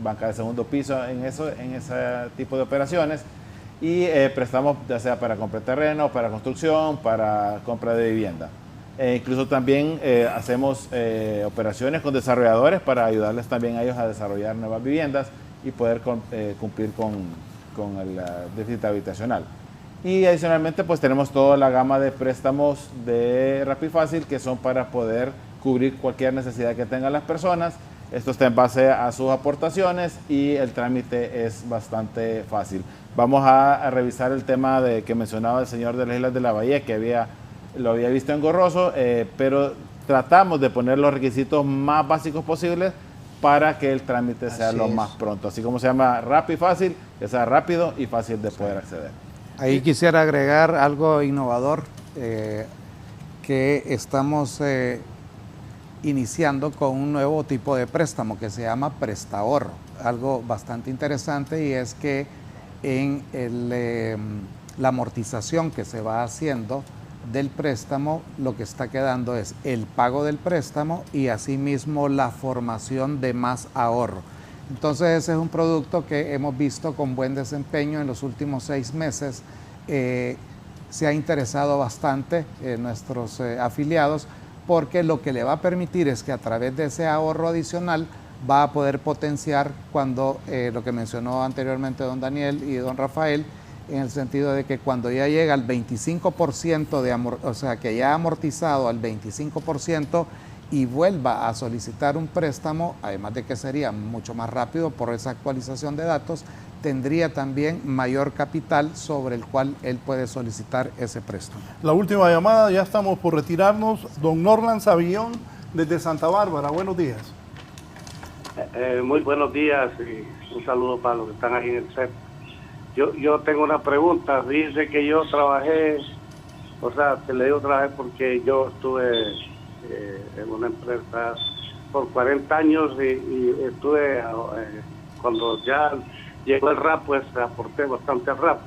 banca de segundo piso en ese tipo de operaciones. Y prestamos ya sea para compra de terreno, para construcción, para compra de vivienda. Incluso también hacemos operaciones con desarrolladores para ayudarles también a ellos a desarrollar nuevas viviendas y poder cumplir con el déficit habitacional. Y adicionalmente pues tenemos toda la gama de préstamos de RappiFácil que son para poder cubrir cualquier necesidad que tengan las personas. Esto está en base a sus aportaciones y el trámite es bastante fácil. Vamos a revisar el tema que mencionaba el señor de las Islas de la Bahía, que lo había visto engorroso, pero tratamos de poner los requisitos más básicos posibles para que el trámite sea lo más pronto. Así como se llama RappiFácil, que sea rápido y fácil de poder acceder. Ahí quisiera agregar algo innovador que estamos iniciando con un nuevo tipo de préstamo que se llama prestahorro. Algo bastante interesante y es que en la amortización que se va haciendo del préstamo, lo que está quedando es el pago del préstamo y asimismo la formación de más ahorro. Entonces ese es un producto que hemos visto con buen desempeño en los últimos 6 meses. Se ha interesado bastante nuestros afiliados, porque lo que le va a permitir es que a través de ese ahorro adicional va a poder potenciar cuando lo que mencionó anteriormente don Daniel y don Rafael, en el sentido de que cuando ya llega al 25% o sea, que ya ha amortizado al 25% y vuelva a solicitar un préstamo, además de que sería mucho más rápido por esa actualización de datos, tendría también mayor capital sobre el cual él puede solicitar ese préstamo. La última llamada, ya estamos por retirarnos. Don Norland Savillón, desde Santa Bárbara, buenos días. Muy buenos días y un saludo para los que están ahí en el set. Yo tengo una pregunta. Dice que yo trabajé, o sea, te le digo trabajé porque yo estuve en una empresa por 40 años y estuve, cuando ya llegó el RAP, pues aporté bastante al RAP.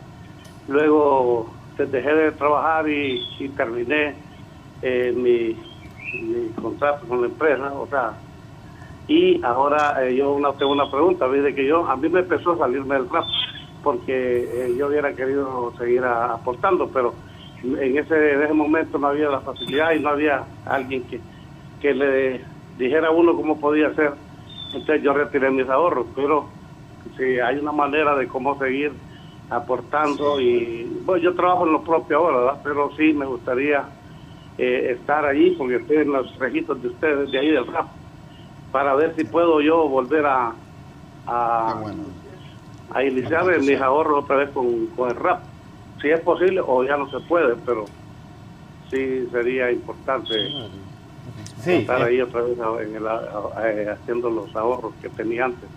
Luego dejé de trabajar y terminé mi contrato con la empresa, o sea, y ahora yo tengo una pregunta. Dice que a mí me empezó a salirme del RAP porque yo hubiera querido seguir aportando, pero en ese momento no había la facilidad y no había alguien que le dijera a uno cómo podía hacer. Entonces yo retiré mis ahorros, pero si hay una manera de cómo seguir aportando, y bueno, yo trabajo en lo propio ahora, ¿verdad? Pero sí me gustaría estar allí porque estoy en los registros de ustedes de ahí del RAP, para ver si puedo yo volver a iniciar mis ahorros otra vez con el RAP, si es posible, o ya no se puede, pero sí sería importante estar ahí otra vez haciendo los ahorros que tenía antes.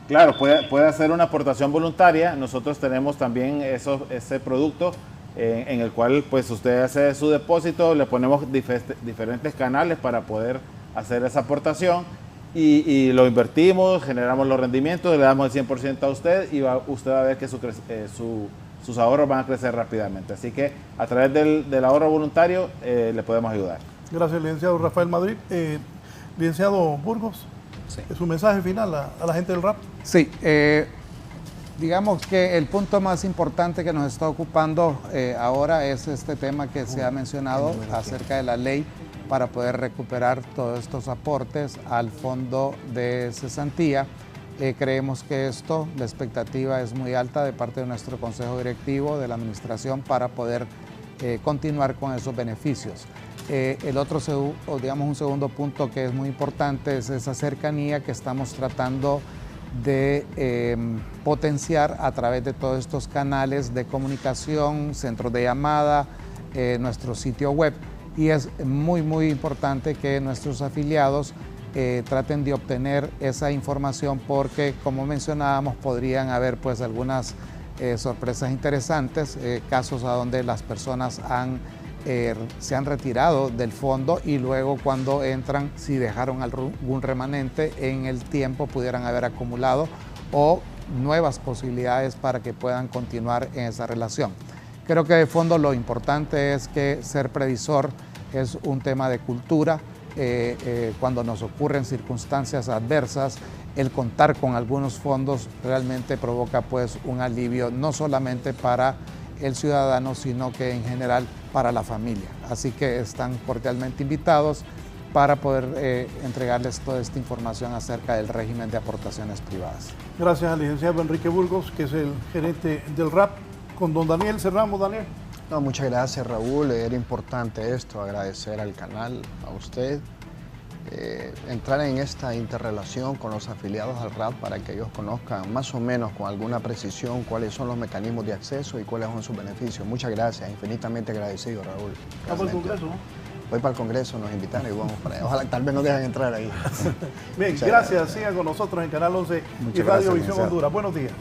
Claro, puede hacer una aportación voluntaria. Nosotros tenemos también ese producto en el cual pues usted hace su depósito, le ponemos diferentes canales para poder hacer esa aportación y lo invertimos, generamos los rendimientos, le damos el 100% a usted y usted va a ver que sus ahorros van a crecer rápidamente. Así que a través del ahorro voluntario le podemos ayudar. Gracias, licenciado Rafael Madrid. Licenciado Burgos, sí, ¿su mensaje final a la gente del RAP? Sí, digamos que el punto más importante que nos está ocupando ahora es este tema que se ha mencionado acerca de la ley para poder recuperar todos estos aportes al fondo de cesantía. Creemos que la expectativa es muy alta de parte de nuestro consejo directivo, de la administración, para poder continuar con esos beneficios. El otro, digamos, un segundo punto que es muy importante es esa cercanía que estamos tratando de potenciar a través de todos estos canales de comunicación, centros de llamada, nuestro sitio web. Y es muy importante que nuestros afiliados traten de obtener esa información, porque, como mencionábamos, podrían haber pues algunas sorpresas interesantes, casos a donde las personas se han retirado del fondo y luego cuando entran, si dejaron algún remanente en el tiempo, pudieran haber acumulado o nuevas posibilidades para que puedan continuar en esa relación. Creo que de fondo lo importante es que ser previsor es un tema de cultura. Cuando nos ocurren circunstancias adversas, el contar con algunos fondos realmente provoca pues un alivio, no solamente para el ciudadano, sino que en general para la familia. Así que están cordialmente invitados para poder entregarles toda esta información acerca del régimen de aportaciones privadas. Gracias al licenciado Enrique Burgos, que es el gerente del RAP. Con don Daniel cerramos, Daniel. No, muchas gracias, Raúl. Era importante esto, agradecer al canal, a usted, entrar en esta interrelación con los afiliados al RAP para que ellos conozcan más o menos con alguna precisión cuáles son los mecanismos de acceso y cuáles son sus beneficios. Muchas gracias, infinitamente agradecido, Raúl. ¿Va para el Congreso? Voy para el Congreso, nos invitaron y vamos para allá. Ojalá tal vez nos dejen entrar ahí. Bien, gracias. Sigan con nosotros en Canal 11 y Radio Visión Honduras. Buenos días.